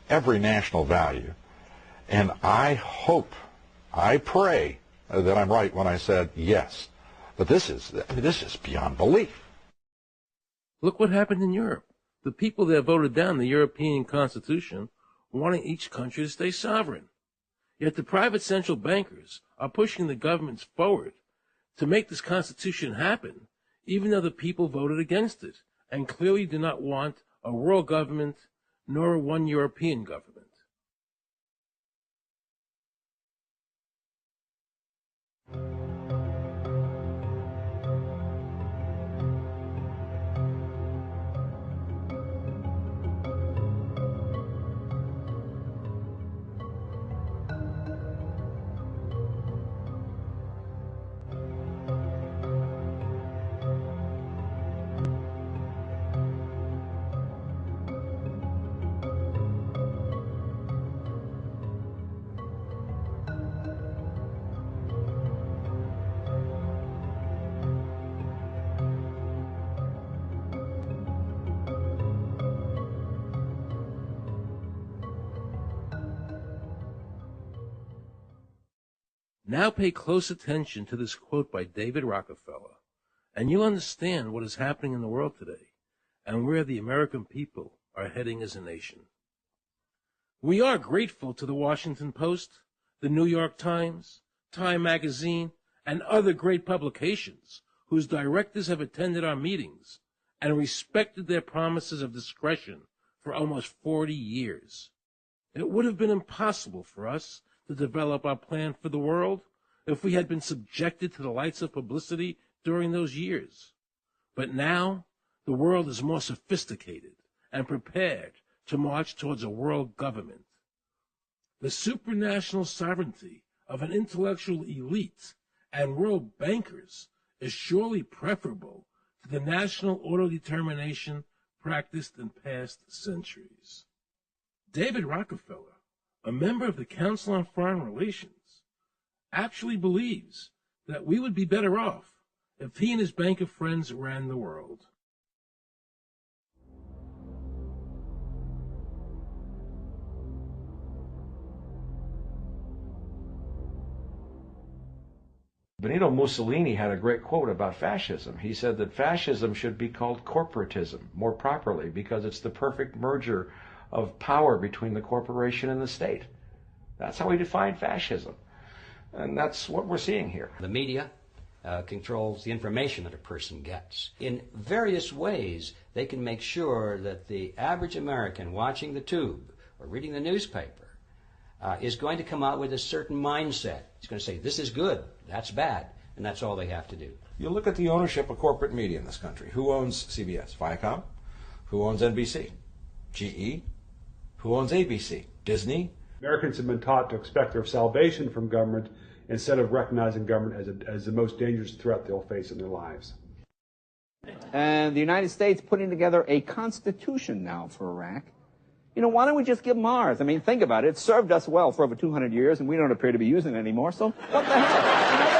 every national value. And I hope, I pray that I'm right when I said yes. But this is beyond belief. Look what happened in Europe. The people that voted down the European Constitution wanting each country to stay sovereign. Yet the private central bankers are pushing the governments forward to make this Constitution happen, even though the people voted against it and clearly do not want a world government nor one European government. Now pay close attention to this quote by David Rockefeller, and you'll understand what is happening in the world today and where the American people are heading as a nation. We are grateful to the Washington Post, the New York Times, Time Magazine, and other great publications whose directors have attended our meetings and respected their promises of discretion for almost 40 years. It would have been impossible for us to develop our plan for the world if we had been subjected to the lights of publicity during those years. But now, the world is more sophisticated and prepared to march towards a world government. The supranational sovereignty of an intellectual elite and world bankers is surely preferable to the national autodetermination practiced in past centuries. David Rockefeller, a member of the Council on Foreign Relations, actually believes that we would be better off if he and his bank of friends ran the world. Benito Mussolini had a great quote about fascism. He said that fascism should be called corporatism more properly because it's the perfect merger of power between the corporation and the state. That's how he defined fascism. And that's what we're seeing here. The media controls the information that a person gets. In various ways, they can make sure that the average American watching the tube or reading the newspaper is going to come out with a certain mindset. He's going to say, this is good, that's bad, and that's all they have to do. You look at the ownership of corporate media in this country. Who owns CBS? Viacom? Who owns NBC? GE? Who owns ABC? Disney? Americans have been taught to expect their salvation from government instead of recognizing government as the most dangerous threat they'll face in their lives. And the United States putting together a constitution now for Iraq. You know, why don't we just give them ours? I mean, think about it. It served us well for over 200 years, and we don't appear to be using it anymore, so what the hell?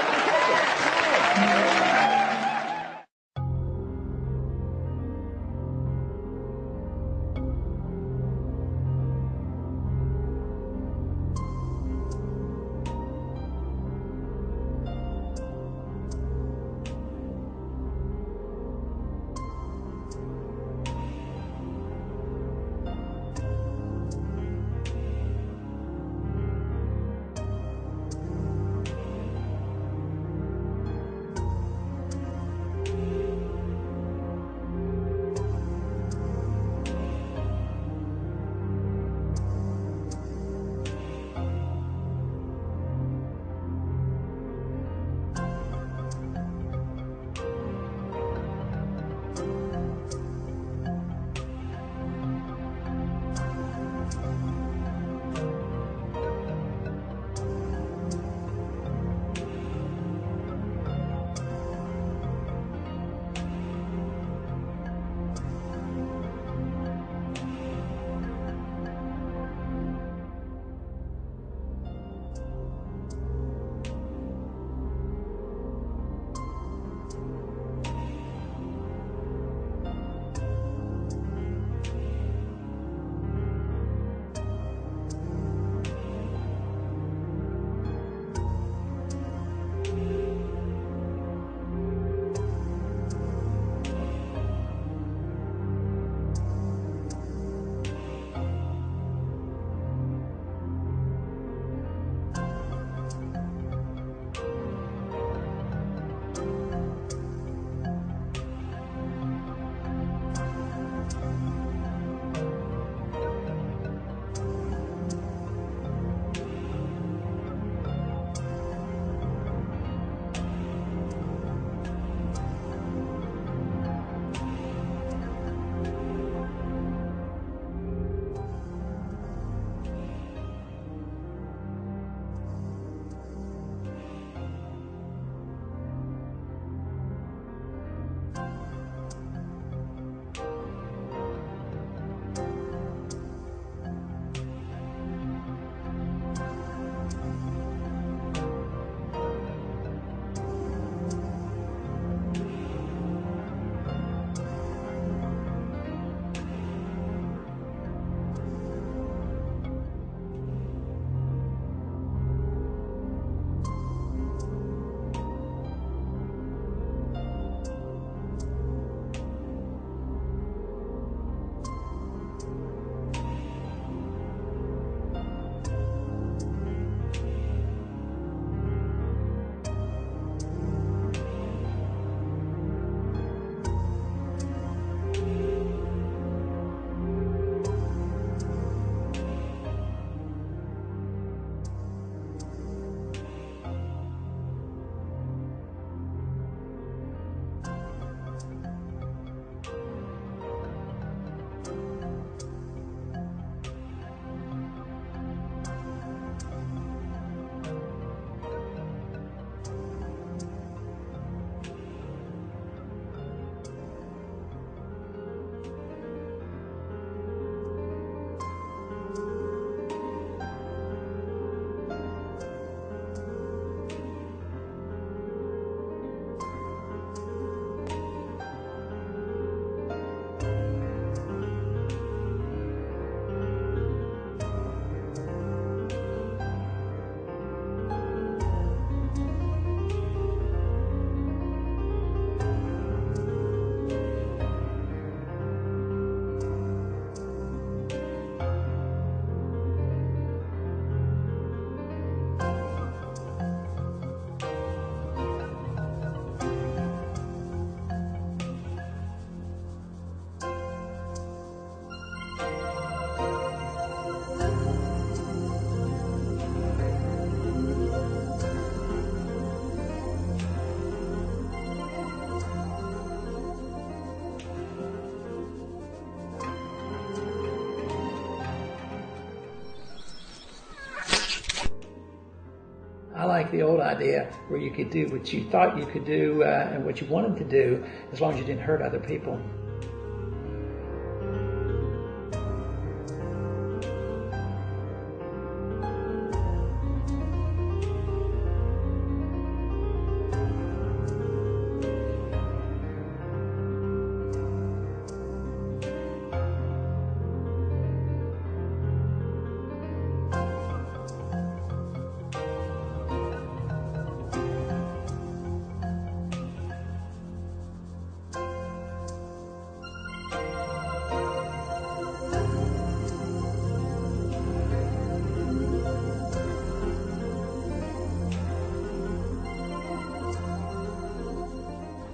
I like the old idea where you could do what you thought you could do and what you wanted to do as long as you didn't hurt other people.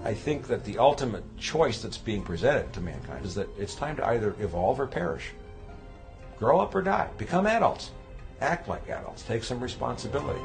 I think that the ultimate choice that's being presented to mankind is that it's time to either evolve or perish. Grow up or die. Become adults. Act like adults. Take some responsibility.